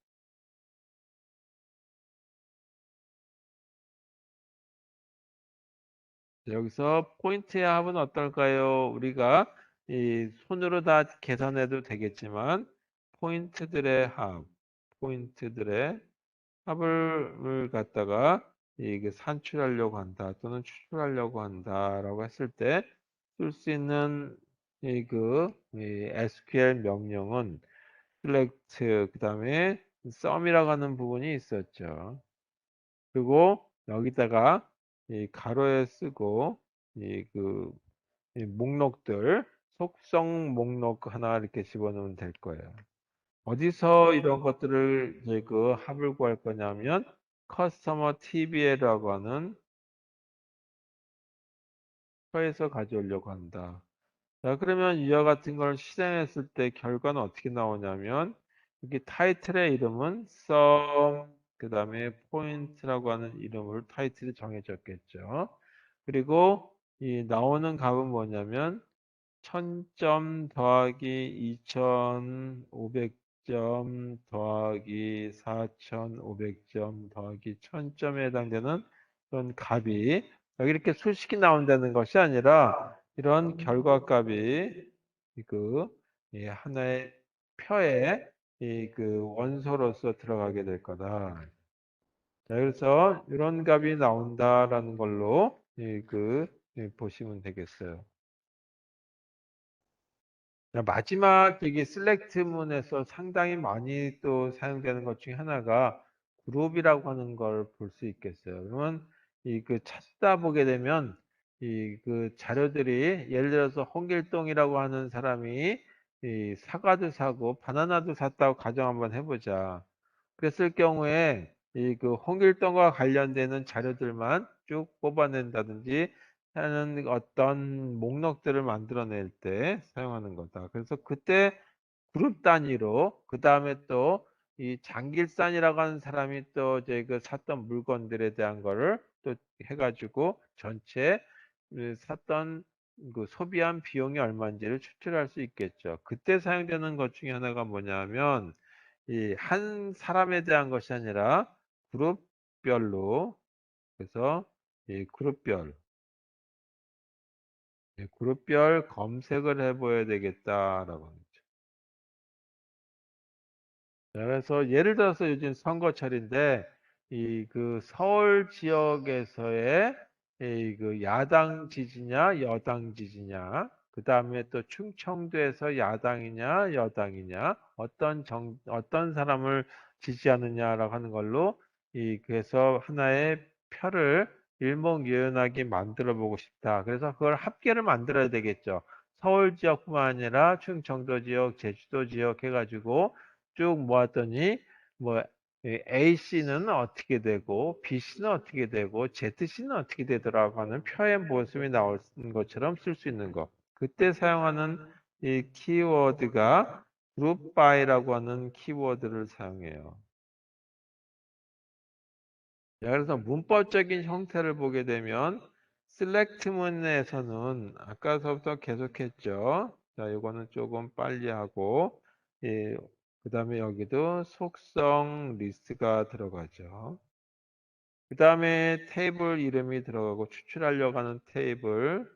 Speaker 1: 여기서 포인트의 합은 어떨까요? 우리가 이 손으로 다 계산해도 되겠지만 포인트들의 합, 포인트들의 합을 갖다가 이게 산출하려고 한다 또는 추출하려고 한다라고 했을 때 쓸 수 있는 이 SQL 명령은 select 그다음에 sum이라고 하는 부분이 있었죠. 그리고 여기다가 이 가로에 쓰고 이그 목록들 속성 목록 하나 이렇게 집어넣으면 될 거예요. 어디서 이런 것들을 이제 그 합을 구할 거냐면 커스터머 TBL이라고 하는 표에서 가져오려고 한다. 자, 그러면 이와 같은 걸 실행했을 때 결과는 어떻게 나오냐면 여기 타이틀의 이름은 sum 그다음에 point라고 하는 이름으로 타이틀이 정해졌겠죠. 그리고 이 나오는 값은 뭐냐면 1000점 더하기 2500점 더하기 4500점 더하기 1000점에 해당되는 그런 값이 여기 이렇게 수식이 나온다는 것이 아니라 이런 결과값이 그 하나의 표에 원소로서 들어가게 될 거다. 자, 그래서 이런 값이 나온다라는 걸로 보시면 되겠어요. 자, 마지막 저기 셀렉트문에서 상당히 많이 또 사용되는 것 중에 하나가 그룹이라고 하는 걸 볼 수 있겠어요. 그러면 찾다 보게 되면 자료들이 예를 들어서 홍길동이라고 하는 사람이 이 사과도 사고 바나나도 샀다고 가정 한번 해보자. 그랬을 경우에 홍길동과 관련되는 자료들만 쭉 뽑아낸다든지 하는 어떤 목록들을 만들어낼 때 사용하는 거다. 그래서 그때 그룹 단위로 그 다음에 또 이 장길산이라고 하는 사람이 또 이제 그 샀던 물건들에 대한 거를 또 해가지고 전체 샀던 그 소비한 비용이 얼마인지를 추출할 수 있겠죠. 그때 사용되는 것 중에 하나가 뭐냐면 이 한 사람에 대한 것이 아니라 그룹별로 그래서 이 그룹별 검색을 해봐야 되겠다라고 하죠. 그래서 예를 들어서 요즘 선거철인데 서울 지역에서의 야당 지지냐 여당 지지냐 그 다음에 또 충청도에서 야당이냐 여당이냐 어떤 사람을 지지하느냐라고 하는 걸로 그래서 하나의 표를 일목요연하게 만들어 보고 싶다. 그래서 그걸 합계를 만들어야 되겠죠. 서울 지역뿐만 아니라 충청도 지역, 제주도 지역 해가지고 쭉 모았더니 뭐 A씨는 어떻게 되고 B씨는 어떻게 되고 ZC는 어떻게 되더라고 하는 표의 모습이 나올 것처럼 쓸 수 있는 거. 그때 사용하는 이 키워드가 group by라고 하는 키워드를 사용해요. 자, 그래서 문법적인 형태를 보게 되면 select문에서는 아까서부터 계속했죠. 자, 이거는 조금 빨리 하고 그 다음에 여기도 속성 리스트가 들어가죠. 그 다음에 테이블 이름이 들어가고 추출하려고 하는 테이블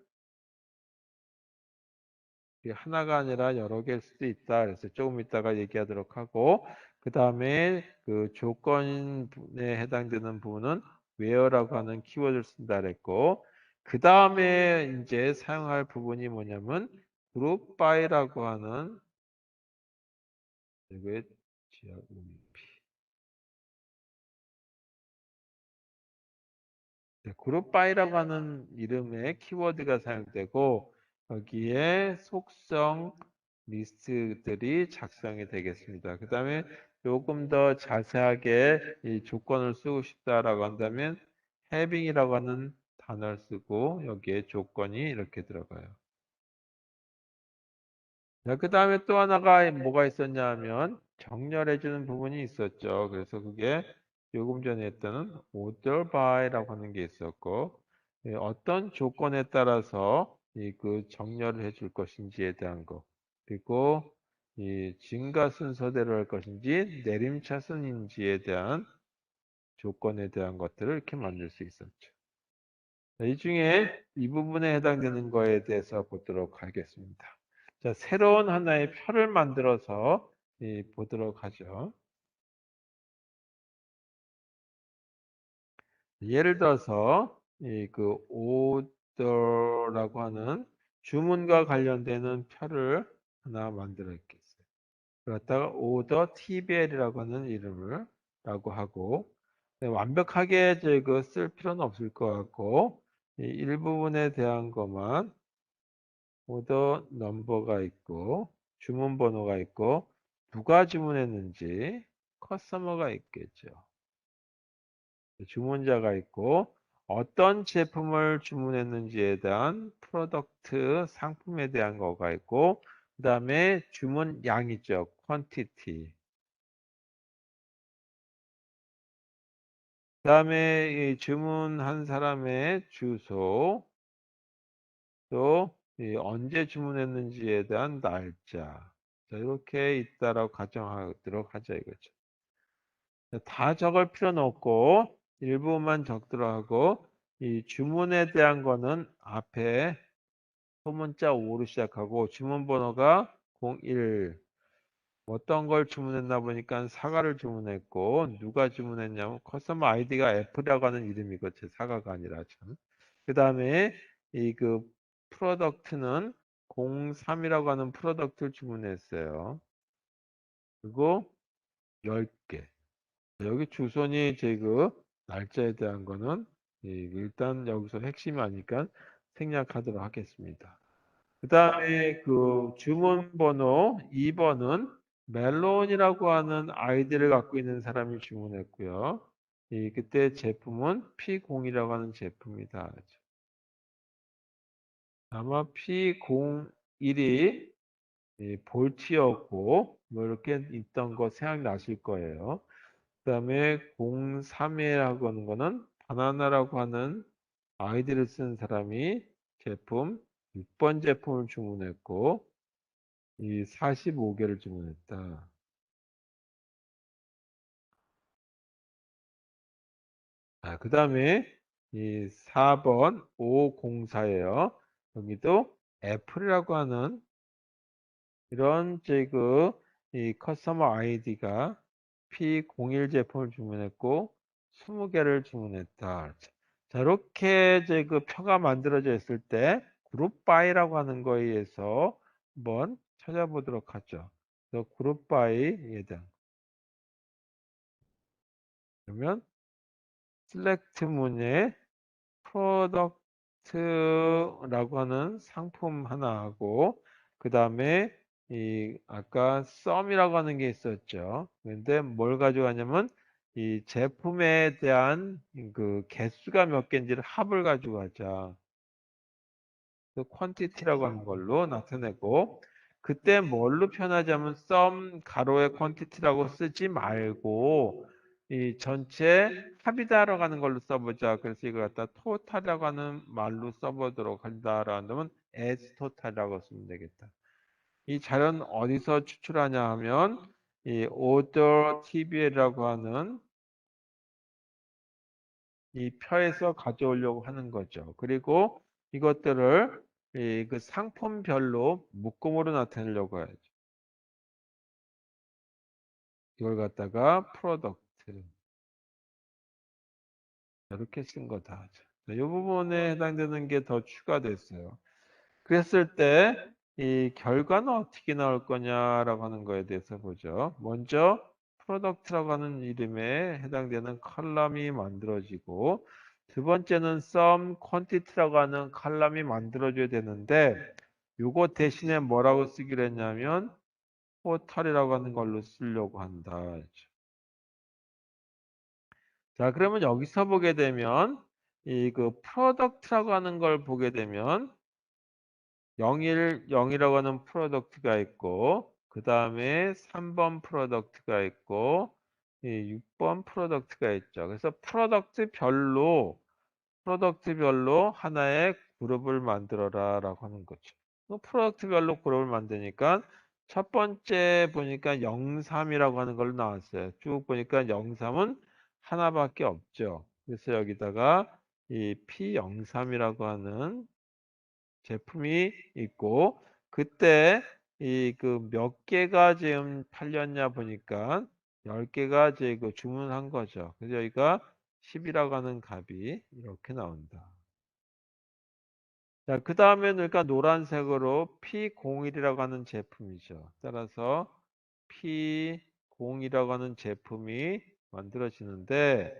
Speaker 1: 이게 하나가 아니라 여러 개일 수도 있다. 그래서 조금 이따가 얘기하도록 하고 그 다음에 그 조건에 해당되는 부분은 where라고 하는 키워드를 쓴다 그랬고 그 다음에 이제 사용할 부분이 뭐냐면 group by라고 하는 이게 그룹 바이라고 하는 이름의 키워드가 사용되고 여기에 속성 리스트들이 작성이 되겠습니다. 그 다음에 조금 더 자세하게 이 조건을 쓰고 싶다라고 한다면 having이라고 하는 단어를 쓰고 여기에 조건이 이렇게 들어가요. 자, 그 다음에 또 하나가 뭐가 있었냐 하면 정렬해 주는 부분이 있었죠. 그래서 그게 조금 전에 했던 order by라고 하는 게 있었고 어떤 조건에 따라서 그 정렬을 해줄 것인지에 대한 거. 그리고 이 증가 순서대로 할 것인지 내림차순인지에 대한 조건에 대한 것들을 이렇게 만들 수 있었죠. 자, 이 중에 이 부분에 해당되는 거에 대해서 보도록 하겠습니다. 자, 새로운 하나의 표를 만들어서 보도록 하죠. 예를 들어서 그 오더라고 하는 주문과 관련되는 표를 하나 만들어 있겠어요. 그렇다가 오더 TBL이라고 하는 이름을 라고 하고 완벽하게 쓸 필요는 없을 것 같고 이 일부분에 대한 것만 오더 넘버가 있고 주문 번호가 있고 누가 주문했는지 커스터머가 있겠죠. 주문자가 있고 어떤 제품을 주문했는지에 대한 프로덕트 상품에 대한 거가 있고 그다음에 주문량 있죠. 퀀티티. 그다음에 이 주문한 사람의 주소 또 언제 주문했는지에 대한 날짜. 자, 이렇게 있다라고 가정하도록 하자 이거죠. 다 적을 필요는 없고 일부만 적도록 하고 이 주문에 대한 거는 앞에 소문자 5로 시작하고 주문 번호가 01 어떤 걸 주문했나 보니까 사과를 주문했고 누가 주문했냐면 커스터머 아이디가 F라고 하는 이름이고 제 사과가 아니라 참. 그 다음에 이 그 프로덕트는 03이라고 하는 프로덕트를 주문했어요. 그리고 10개. 여기 주소니 그 날짜에 대한 거는 일단 여기서 핵심이 아니까 생략하도록 하겠습니다. 그 다음에 그 주문 번호 2번은 멜론이라고 하는 아이디를 갖고 있는 사람이 주문했고요. 그때 제품은 P0이라고 하는 제품이다. 아마 P01이 볼트였고 뭐 이렇게 있던 거 생각나실 거예요. 그다음에 03이라고 하는 거는 바나나라고 하는 아이디를 쓴 사람이 제품 6번 제품을 주문했고 이 45개를 주문했다. 아, 그다음에 이 4번 504예요. 여기도 애플이라고 하는 이런 이 커스터머 아이디가 P01 제품을 주문했고 20개를 주문했다. 자, 이렇게 그 표가 만들어져 있을 때 그룹 바이라고 하는 거에 의해서 한번 찾아보도록 하죠. 그래서 그룹 바이에 대한 그러면 select 문에 프로덕트라고 하는 상품 하나 하고 그 다음에 이 아까 썸이라고 하는 게 있었죠. 근데 뭘 가져가냐면 이 제품에 대한 그 개수가 몇 개인지를 합을 가지고 가자. 그 퀀티티라고 하는 걸로 나타내고 그때 뭘로 표현하자면 썸 가로에 퀀티티라고 쓰지 말고 이 전체 합이다라고 하는 걸로 써보자. 그래서 이걸 갖다 토탈이라고 하는 말로 써보도록 한다라면 as total이라고 쓰면 되겠다. 이 자료는 어디서 추출하냐 하면 이 order TBL이라고 하는 이 표에서 가져오려고 하는 거죠. 그리고 이것들을 그 상품별로 묶음으로 나타내려고 해야죠. 이걸 갖다가 프로덕트 이렇게 쓴 거다. 이 부분에 해당되는 게 더 추가됐어요. 그랬을 때 이 결과는 어떻게 나올 거냐라고 하는 거에 대해서 보죠. 먼저 프로덕트라고 하는 이름에 해당되는 컬럼이 만들어지고 두 번째는 sum quantity라고 하는 컬럼이 만들어져야 되는데 요거 대신에 뭐라고 쓰기로 했냐면 토탈이라고 하는 걸로 쓰려고 한다. 자, 그러면 여기서 보게 되면 이 그 프로덕트라고 하는 걸 보게 되면 0이라고 하는 프로덕트가 있고 그 다음에 3번 프로덕트가 있고 이 6번 프로덕트가 있죠. 그래서 프로덕트 별로 프로덕트별로 하나의 그룹을 만들어라 라고 하는 거죠. 프로덕트별로 그룹을 만드니까 첫 번째 보니까 03이라고 하는 걸로 나왔어요. 쭉 보니까 03은 하나밖에 없죠. 그래서 여기다가 이 P03이라고 하는 제품이 있고 그때 이 그 몇 개가 지금 팔렸냐 보니까 10개가 지금 주문한 거죠. 그래서 여기가 10이라고 하는 값이 이렇게 나온다. 자, 그 다음에는 그러니까 노란색으로 P01이라고 하는 제품이죠. 따라서 P0이라고 하는 제품이 만들어지는데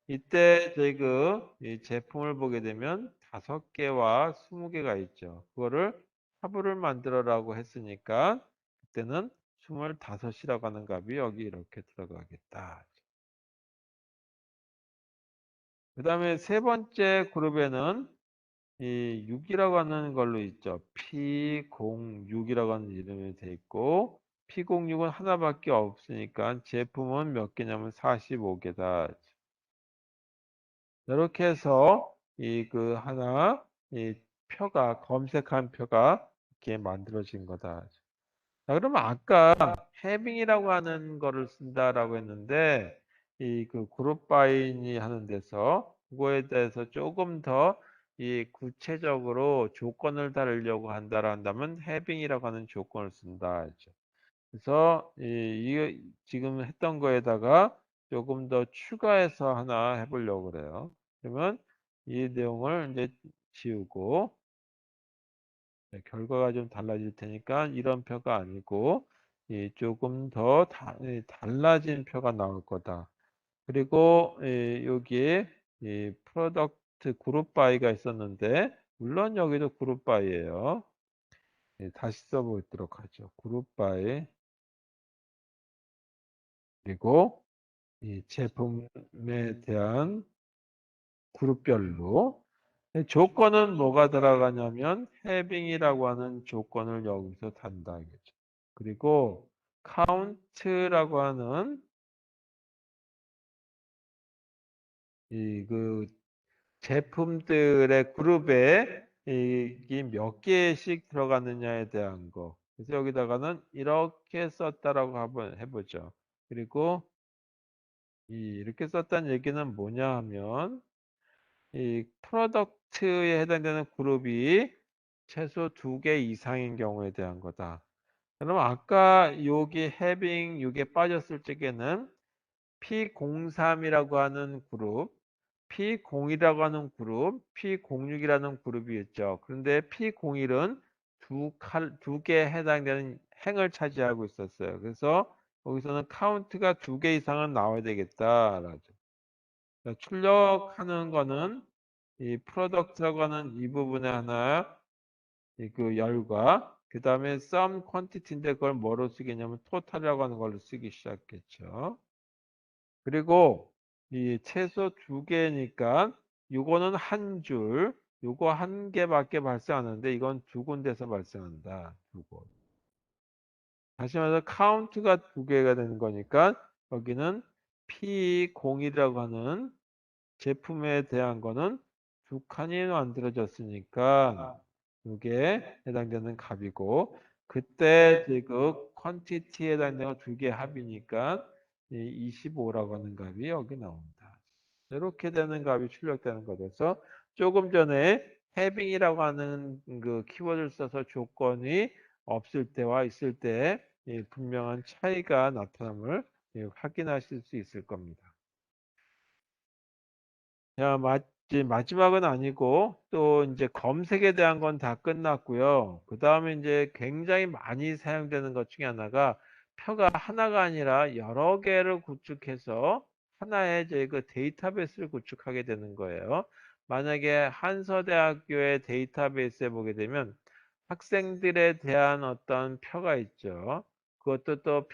Speaker 1: 이때 지금 이 제품을 보게 되면 5개와 20개가 있죠. 그거를 화분을 만들어라고 했으니까 그때는 25이라고 하는 값이 여기 이렇게 들어가겠다. 그 다음에 세 번째 그룹에는 이 6이라고 하는 걸로 있죠. P06이라고 하는 이름이 돼 있고 P06은 하나밖에 없으니까 제품은 몇 개냐면 45개다. 이렇게 해서 이 그 하나 이 표가 검색한 표가 이렇게 만들어진 거다. 자, 그러면 아까 해빙이라고 하는 거를 쓴다라고 했는데 이 그 그룹 바인이 하는 데서 그거에 대해서 조금 더 이 구체적으로 조건을 다루려고 한다라 한다면 해빙이라고 하는 조건을 쓴다 했죠. 그래서 이 지금 했던 거에다가 조금 더 추가해서 하나 해보려고 그래요. 그러면 이 내용을 이제 지우고 네, 결과가 좀 달라질 테니까 이런 표가 아니고 조금 더 달라진 표가 나올 거다. 그리고 여기에 이 프로덕트 그룹 바이가 있었는데 물론 여기도 그룹 바이예요. 다시 써보도록 하죠. 그룹 바이 그리고 이 제품에 대한 그룹별로 조건은 뭐가 들어가냐면 해빙이라고 하는 조건을 여기서 단다 이거죠. 그리고 count라고 하는 이 그 제품들의 그룹에 이게 몇 개씩 들어갔느냐에 대한 거. 그래서 여기다가는 이렇게 썼다라고 한번 해보죠. 그리고 이렇게 썼다는 얘기는 뭐냐 하면 이 프로덕트에 해당되는 그룹이 최소 2개 이상인 경우에 대한 거다. 그럼 아까 여기 having 6에 빠졌을 적에는 P03이라고 하는 그룹, P01이라고 하는 그룹, P06이라는 그룹이 있죠. 그런데 P01은 두 개에 해당되는 행을 차지하고 있었어요. 그래서 여기서는 카운트가 2개 이상은 나와야 되겠다라죠. 출력하는 거는 이 프로덕트라고 하는 이 부분에 하나 그 열과 그 다음에 sum quantity인데 그걸 뭐로 쓰겠냐면 total이라고 하는 걸로 쓰기 시작했죠. 그리고 이 최소 2개니까 요거는 한 줄, 요거 한 개밖에 발생하는데 이건 2군데서 발생한다. 2곳. 다시 말해서 카운트가 2개가 되는 거니까 여기는 P01이라고 하는 제품에 대한 거는 2칸이 만들어졌으니까 이게 해당되는 값이고 그때 그 퀀티티에 해당되는 2개 합이니까 25라고 하는 값이 여기 나온다. 이렇게 되는 값이 출력되는 거돼서 조금 전에 having이라고 하는 그 키워드를 써서 조건이 없을 때와 있을 때 분명한 차이가 나타남을 확인하실 수 있을 겁니다. 자, 마지막은 아니고 또 이제 검색에 대한 건 다 끝났고요. 그 다음에 이제 굉장히 많이 사용되는 것 중에 하나가 표가 하나가 아니라 여러 개를 구축해서 하나의 저희 그 데이터베이스를 구축하게 되는 거예요. 만약에 한서대학교의 데이터베이스에 보게 되면 학생들에 대한 어떤 표가 있죠. 그것도 또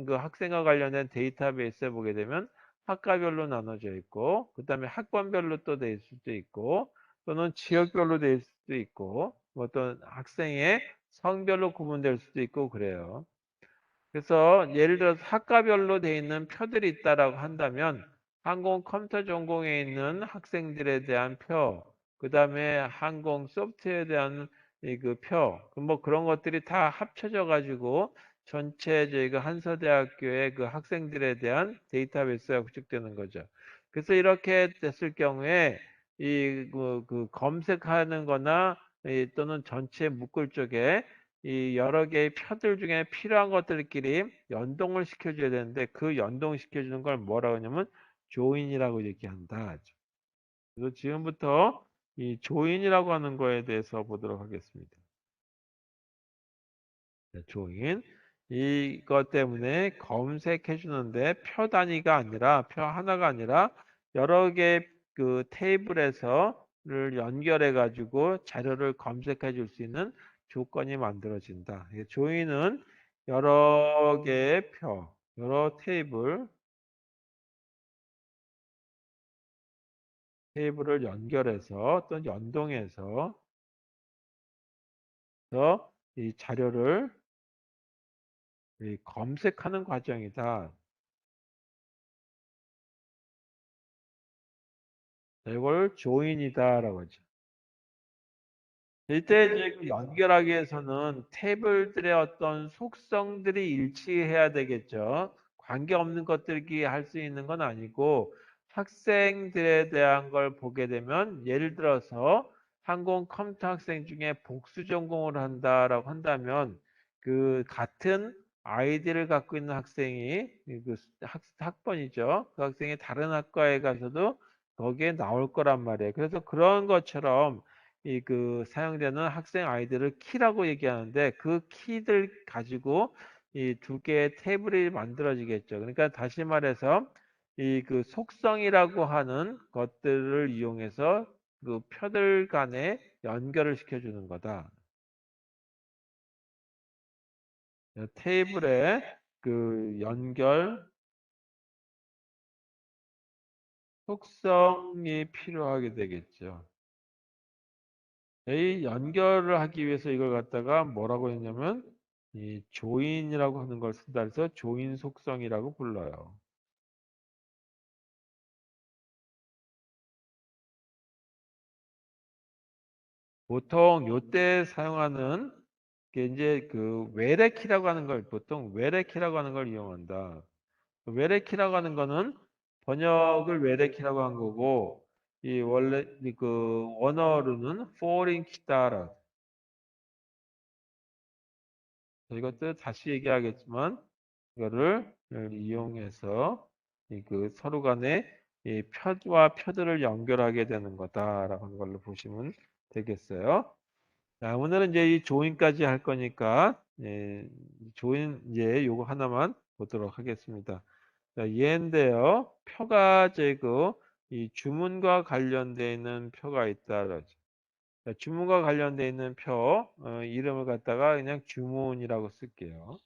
Speaker 1: 그 학생과 관련된 데이터베이스에 보게 되면 학과별로 나눠져 있고, 그 다음에 학번별로 또 돼 있을 수도 있고, 또는 지역별로 돼 있을 수도 있고, 뭐 어떤 학생의 성별로 구분될 수도 있고 그래요. 그래서 예를 들어서 학과별로 돼 있는 표들이 있다라고 한다면 항공 컴퓨터 전공에 있는 학생들에 대한 표, 그 다음에 항공 소프트웨어에 대한 그 표, 뭐 그런 것들이 다 합쳐져 가지고 전체 저희가 한서대학교의 그 학생들에 대한 데이터베이스가 구축되는 거죠. 그래서 이렇게 됐을 경우에 그 검색하는 거나 또는 전체 묶을 쪽에 이 여러 개의 표들 중에 필요한 것들끼리 연동을 시켜줘야 되는데 그 연동시켜주는 걸 뭐라고 하냐면 조인이라고 얘기한다. 그래서 지금부터 이 조인이라고 하는 거에 대해서 보도록 하겠습니다. 네, 조인. 이것 때문에 검색해 주는데 표 단위가 아니라 표 하나가 아니라 여러 개 그 테이블에서를 연결해 가지고 자료를 검색해 줄 수 있는 조건이 만들어진다. 조인은 여러 개의 표, 여러 테이블을 연결해서 또는 연동해서 이 자료를 검색하는 과정이다. 이걸 조인이다라고 하죠. 이때 이제 그 연결하기 위해서는 테이블들의 어떤 속성들이 일치해야 되겠죠. 관계없는 것들이 할 수 있는 건 아니고 학생들에 대한 걸 보게 되면 예를 들어서 항공 컴퓨터 학생 중에 복수 전공을 한다라고 한다면 그 같은 아이디를 갖고 있는 학생이 그 학번이죠. 그 학생이 다른 학과에 가서도 거기에 나올 거란 말이에요. 그래서 그런 것처럼 그 사용되는 학생 아이디를 키라고 얘기하는데 그 키들 가지고 이 두 개의 테이블이 만들어지겠죠. 그러니까 다시 말해서 이 그 속성이라고 하는 것들을 이용해서 그 표들 간에 연결을 시켜주는 거다. 테이블에 그 연결 속성이 필요하게 되겠죠. 이 연결을 하기 위해서 이걸 갖다가 뭐라고 했냐면 이 조인이라고 하는 걸 쓴다 해서 조인 속성이라고 불러요. 보통 요때 사용하는 게 이제 그 외래키라고 하는 걸 보통 외래키라고 하는 걸 이용한다. 외래키라고 하는 거는 번역을 외래키라고 한 거고 이 원래 그 원어로는 foreign 키다라. 이것도 다시 얘기하겠지만 이거를 이용해서 그 서로 간에 이 표와 표들을 연결하게 되는 거다라고 하는 걸로 보시면 되겠어요. 자, 오늘은 이제 이 조인까지 할 거니까 조인 이제 요거 하나만 보도록 하겠습니다. 자, 얘인데요. 표가 제고 이 주문과 관련되어 있는 표가 있다. 그러죠. 자, 주문과 관련되어 있는 표 이름을 갖다가 그냥 주문이라고 쓸게요.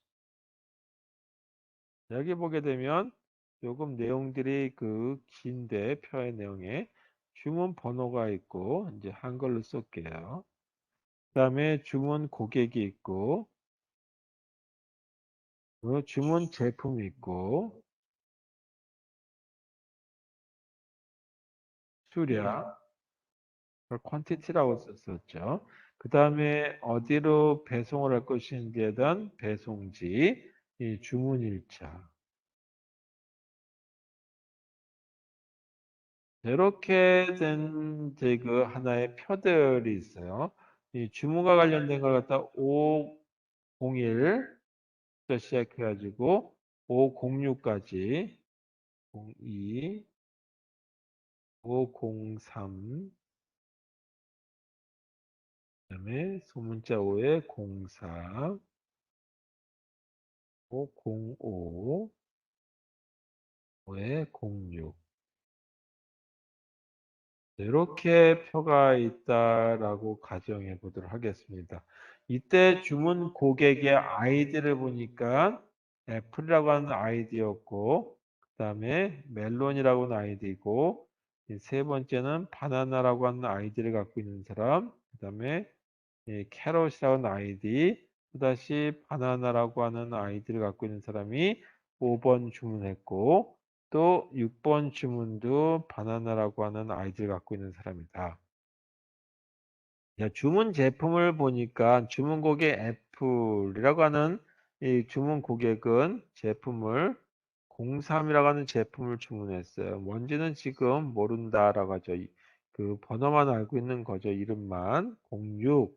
Speaker 1: 여기 보게 되면 조금 내용들이 그 긴데 표의 내용에 주문 번호가 있고 이제 한글로 쓸게요. 그다음에 주문 고객이 있고 주문 제품이 있고 수량 그걸 퀀티티라고 썼었죠. 그다음에 어디로 배송을 할 것인지에 대한 배송지, 이 주문일자. 이렇게 된 이제 그 하나의 표들이 있어요. 이 주문과 관련된 걸 갖다 501부터 시작해가지고 506까지 02, 503, 그다음에 소문자 5에 04, 505, 5에 06. 이렇게 표가 있다라고 가정해 보도록 하겠습니다. 이때 주문 고객의 아이디를 보니까 애플이라고 하는 아이디였고, 그 다음에 멜론이라고 하는 아이디고, 세 번째는 바나나라고 하는 아이디를 갖고 있는 사람, 그 다음에 캐럿이라고 하는 아이디, 또다시 바나나라고 하는 아이디를 갖고 있는 사람이 5번 주문했고, 또 6번 주문도 바나나라고 하는 아이디를 갖고 있는 사람이다. 자, 주문 제품을 보니까 주문 고객 애플이라고 하는 이 주문 고객은 제품을 03이라고 하는 제품을 주문했어요. 뭔지는 지금 모른다라고 하죠. 그 번호만 알고 있는 거죠. 이름만 06.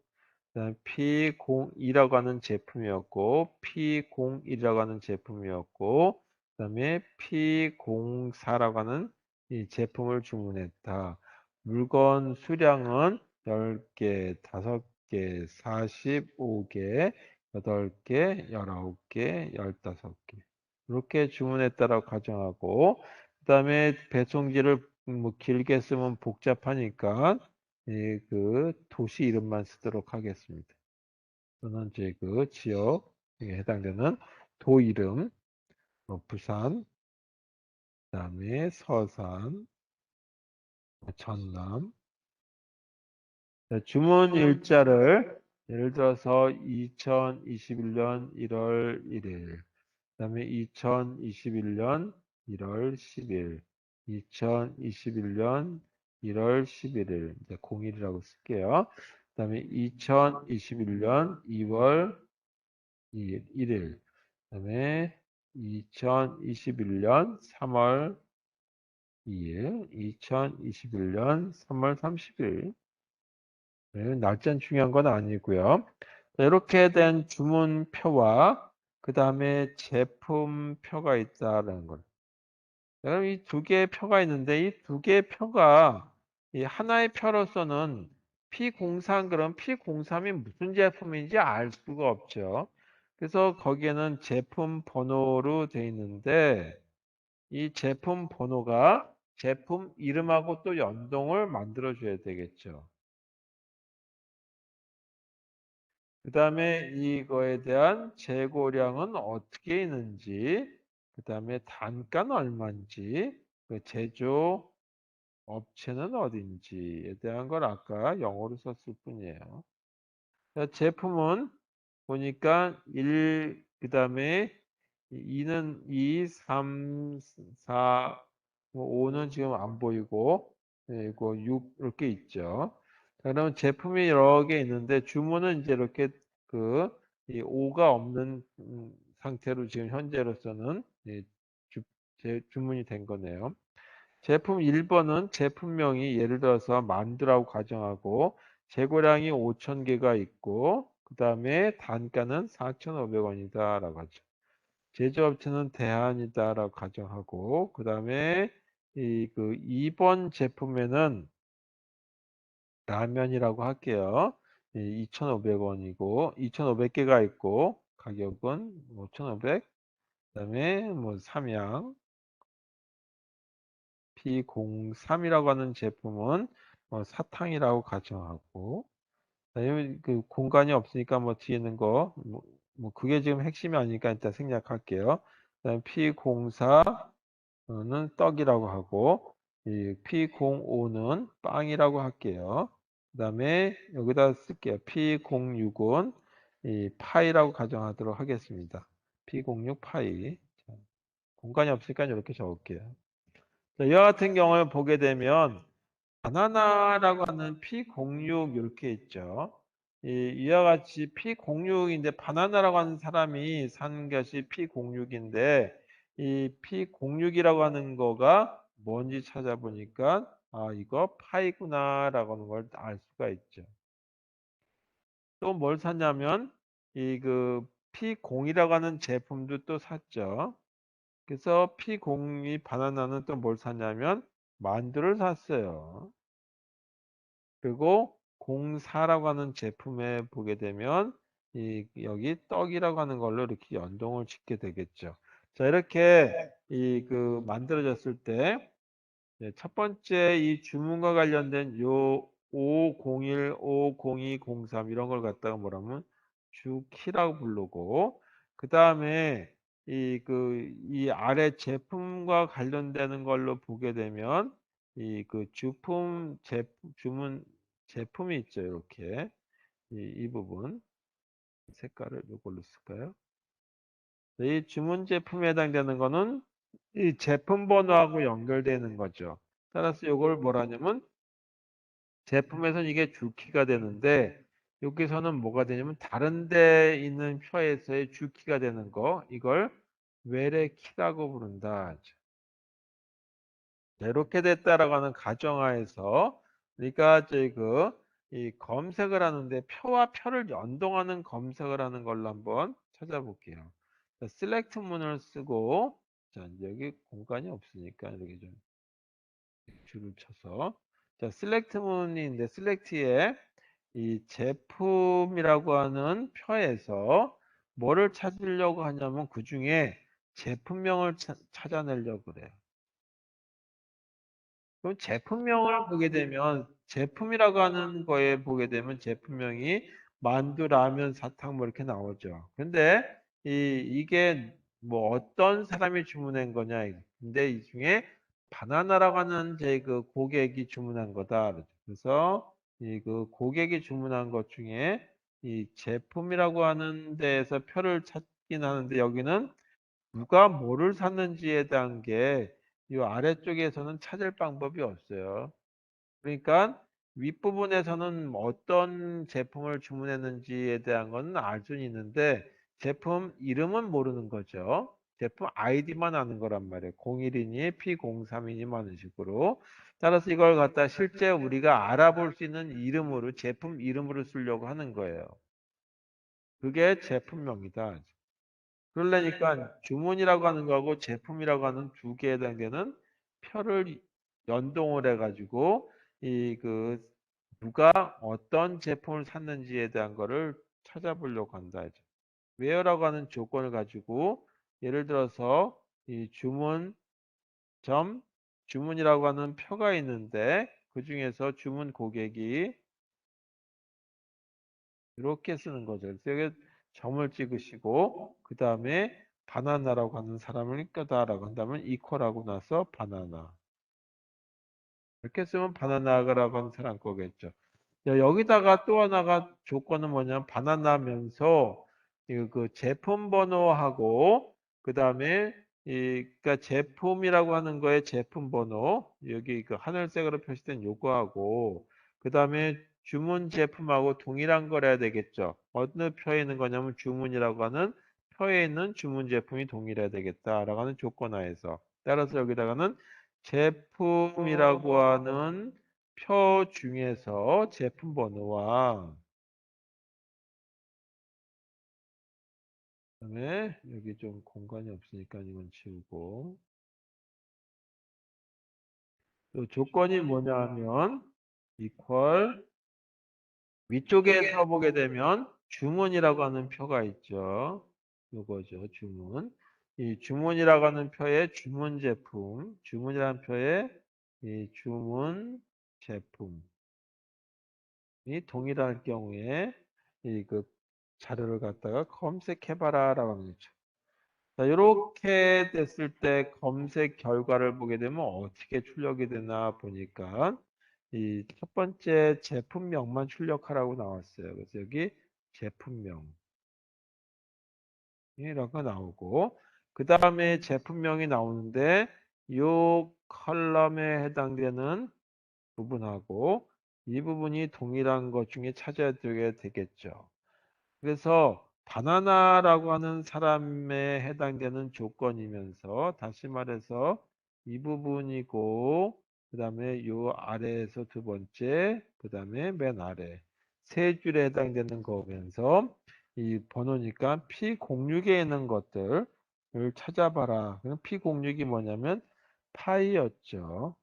Speaker 1: 그다음 P02라고 하는 제품이었고 P01이라고 하는 제품이었고 그다음에 P04라고 하는 이 제품을 주문했다. 물건 수량은 10개, 5개, 45개, 8개, 19개, 15개. 이렇게 주문했다라고 가정하고, 그 다음에 배송지를 뭐 길게 쓰면 복잡하니까, 그 도시 이름만 쓰도록 하겠습니다. 또는 이제 그 지역에 해당되는 도 이름, 뭐 부산, 그 다음에 서산, 전남, 주문 일자를 예를 들어서 2021년 1월 1일, 그다음에 2021년 1월 10일, 2021년 1월 11일, 이제 01이라고 쓸게요. 그다음에 2021년 2월 1일, 그다음에 2021년 3월 2일, 2021년 3월 30일. 네, 날짜는 중요한 건 아니고요. 이렇게 된 주문표와 그 다음에 제품표가 있다는 것. 그럼 이 두 개의 표가 있는데 이 두 개의 표가 이 하나의 표로서는 P03 그럼 P03이 무슨 제품인지 알 수가 없죠. 그래서 거기에는 제품 번호로 되어 있는데 이 제품 번호가 제품 이름하고 또 연동을 만들어 줘야 되겠죠. 그 다음에 이거에 대한 재고량은 어떻게 있는지, 그 다음에 단가는 얼마인지, 그 제조 업체는 어딘지에 대한 걸 아까 영어로 썼을 뿐이에요. 자, 제품은 보니까 1, 그 다음에 2는 2, 3, 4, 5는 지금 안 보이고, 그리고 6 이렇게 있죠. 자, 그러면 제품이 여러 개 있는데 주문은 이제 이렇게 그 이 5가 없는 상태로 지금 현재로서는 주문이 된 거네요. 제품 1번은 제품명이 예를 들어서 만두라고 가정하고 재고량이 5,000개가 있고 그 다음에 단가는 4,500원이다 라고 하죠. 제조업체는 대한이다라고 가정하고 그 다음에 이 그 2번 제품에는 라면이라고 할게요. 2,500원이고 2,500개가 있고 가격은 5,500. 그다음에 뭐 삼양 P03이라고 하는 제품은 사탕이라고 가정하고 그다음에 그 공간이 없으니까 뭐 뒤에 있는 거 뭐 그게 지금 핵심이 아니니까 일단 생략할게요. 그다음에 P04는 떡이라고 하고 이 P05는 빵이라고 할게요. 그다음에 여기다 쓸게요. P06은 이 파이라고 가정하도록 하겠습니다. P06 파이. 자, 공간이 없으니까 이렇게 적을게요. 자, 이와 같은 경우를 보게 되면 바나나라고 하는 P06 이렇게 있죠. 이와 같이 P06인데 바나나라고 하는 사람이 산 것이 P06인데 이 P06이라고 하는 거가 뭔지 찾아보니까 아 이거 파이구나라고 하는 걸 알 수가 있죠. 또 뭘 샀냐면 이 그 P0이라고 하는 제품도 또 샀죠. 그래서 P02 바나나는 또 뭘 샀냐면 만두를 샀어요. 그리고 04라고 하는 제품에 보게 되면 여기 떡이라고 하는 걸로 이렇게 연동을 짓게 되겠죠. 자, 이렇게 그 만들어졌을 때 첫 번째 이 주문과 관련된 요 501, 502, 03 이런 걸 갖다가 뭐라면 주키라고 부르고 그 다음에 이 아래 제품과 관련되는 걸로 보게 되면 그 주문 제품이 있죠. 이렇게 이 부분 색깔을 이걸로 쓸까요? 이 주문 제품에 해당되는 거는 이 제품 번호하고 연결되는 거죠. 따라서 이걸 뭐라냐면 제품에서는 이게 주키가 되는데 여기서는 뭐가 되냐면 다른 데 있는 표에서의 주키가 되는 거 이걸 외래 키라고 부른다. 이렇게 됐다라고 하는 가정하에서 그러니까 저희 이 검색을 하는데 표와 표를 연동하는 검색을 하는 걸로 한번 찾아볼게요. 자, select 문을 쓰고 자, 여기 공간이 없으니까 이렇게 좀 줄을 쳐서 자, select 문인데 select에 이 제품이라고 하는 표에서 뭐를 찾으려고 하냐면 그 중에 제품명을 찾아내려고 그래요. 그럼 제품명을 보게 되면 제품이라고 하는 거에 보게 되면 제품명이 만두, 라면, 사탕 뭐 이렇게 나오죠. 근데 이게 뭐 어떤 사람이 주문한 거냐. 근데 이 중에 바나나라고 하는 제 그 고객이 주문한 거다. 그래서 이 그 고객이 주문한 것 중에 이 제품이라고 하는 데에서 표를 찾긴 하는데 여기는 누가 뭐를 샀는지에 대한 게 이 아래쪽에서는 찾을 방법이 없어요. 그러니까 윗부분에서는 어떤 제품을 주문했는지에 대한 건 알 수는 있는데 제품 이름은 모르는 거죠. 제품 아이디만 아는 거란 말이에요. 01이니 P03이니 뭐 하는 식으로. 따라서 이걸 갖다 실제 우리가 알아볼 수 있는 이름으로 제품 이름으로 쓰려고 하는 거예요. 그게 제품명이다. 그러려니까 주문이라고 하는 거하고 제품이라고 하는 두 개에 해당되는 표를 연동을 해가지고 이 누가 어떤 제품을 샀는지에 대한 거를 찾아보려고 한다. 이제. where라고 하는 조건을 가지고 예를 들어서 이 주문이라고 하는 표가 있는데 그 중에서 주문 고객이 이렇게 쓰는 거죠. 그래서 여기 점을 찍으시고 그 다음에 바나나라고 하는 사람을 껴다라고 한다면 이퀄하고 나서 바나나 이렇게 쓰면 바나나라고 하는 사람 거겠죠. 여기다가 또 하나가 조건은 뭐냐면 바나나면서 그 제품 번호하고 그 다음에 그러니까 제품이라고 하는 거에 제품 번호 여기 그 하늘색으로 표시된 요거하고 그 다음에 주문 제품하고 동일한 거래야 되겠죠. 어느 표에 있는 거냐면 주문이라고 하는 표에 있는 주문 제품이 동일해야 되겠다라고 하는 조건 하에서 따라서 여기다가는 제품이라고 하는 표 중에서 제품 번호와 그다음에 여기 좀 공간이 없으니까 이건 지우고 또 조건이 뭐냐면 equal 위쪽에서 보게 되면 주문이라고 하는 표가 있죠. 요거죠, 주문. 이 주문이라고 하는 표에 주문 제품, 주문이라는 표에 이 주문 제품이 동일할 경우에 이 자료를 갖다가 검색해봐라라고 하는 거죠. 자, 이렇게 됐을 때 검색 결과를 보게 되면 어떻게 출력이 되나 보니까 이 첫 번째 제품명만 출력하라고 나왔어요. 그래서 여기 제품명이라고 나오고 그 다음에 제품명이 나오는데 이 컬럼에 해당되는 부분하고 이 부분이 동일한 것 중에 찾아야 되겠죠. 그래서 바나나라고 하는 사람에 해당되는 조건이면서 다시 말해서 이 부분이고 그다음에 요 아래에서 두 번째 그다음에 맨 아래 세 줄에 해당되는 거면서 이 번호니까 P06에 있는 것들을 찾아봐라. 그럼 P06이 뭐냐면 파이였죠.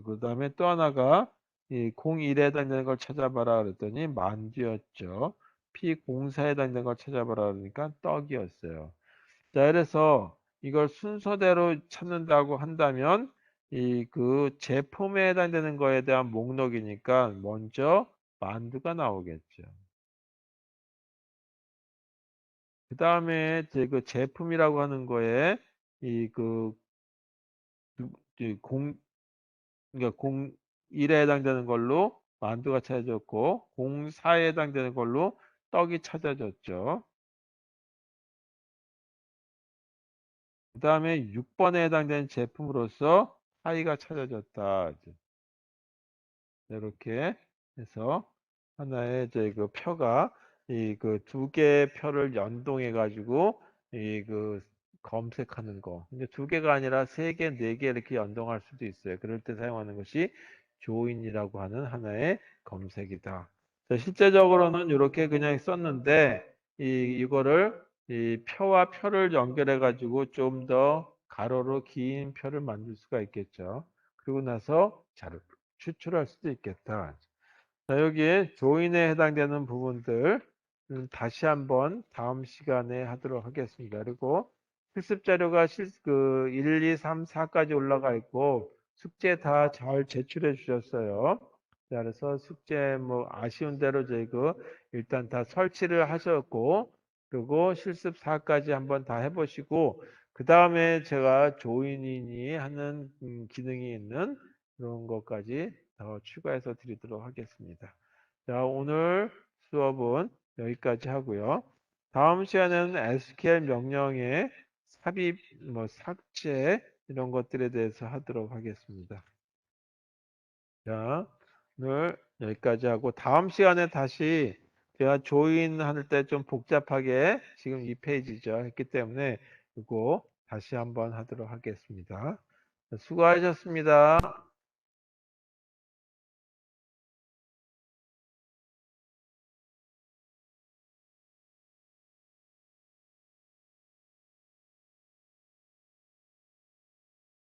Speaker 1: 그다음에 또 하나가 이 01에 해당되는 걸 찾아봐라 그랬더니 만두였죠. P04에 해당되는 걸 찾아보라 그러니까 떡이었어요. 자, 그래서 이걸 순서대로 찾는다고 한다면 이 제품에 해당되는 거에 대한 목록이니까 먼저 만두가 나오겠죠. 그 다음에 제품이라고 하는 거에 이그 공, 그러니까 01에 해당되는 걸로 만두가 찾아졌고 04에 해당되는 걸로 떡이 찾아졌죠. 그 다음에 6번에 해당되는 제품으로서 파이가 찾아졌다. 이렇게 해서 하나의 이제 그 표가 이 그 두 개의 표를 연동해 가지고 이 그 검색하는 거. 근데 두 개가 아니라 세 개, 네 개 이렇게 연동할 수도 있어요. 그럴 때 사용하는 것이 조인이라고 하는 하나의 검색이다. 자, 실제적으로는 이렇게 그냥 썼는데 이거를 이 표와 표를 연결해 가지고 좀 더 가로로 긴 표를 만들 수가 있겠죠. 그리고 나서 자를 추출할 수도 있겠다. 자, 여기에 조인에 해당되는 부분들 다시 한번 다음 시간에 하도록 하겠습니다. 그리고 실습 자료가 1, 2, 3, 4까지 올라가 있고 숙제 다 잘 제출해 주셨어요. 자, 그래서 숙제 뭐 아쉬운 대로 저희 일단 다 설치를 하셨고 그리고 실습 4까지 한번 다 해보시고 그 다음에 제가 조인이 하는 기능이 있는 그런 것까지 더 추가해서 드리도록 하겠습니다. 자, 오늘 수업은 여기까지 하고요. 다음 시간에는 SQL 명령의 삽입, 삭제 이런 것들에 대해서 하도록 하겠습니다. 자, 오늘 여기까지 하고 다음 시간에 다시 제가 조인 할 때 좀 복잡하게 지금 이 페이지죠 했기 때문에 이거 다시 한번 하도록 하겠습니다. 수고하셨습니다.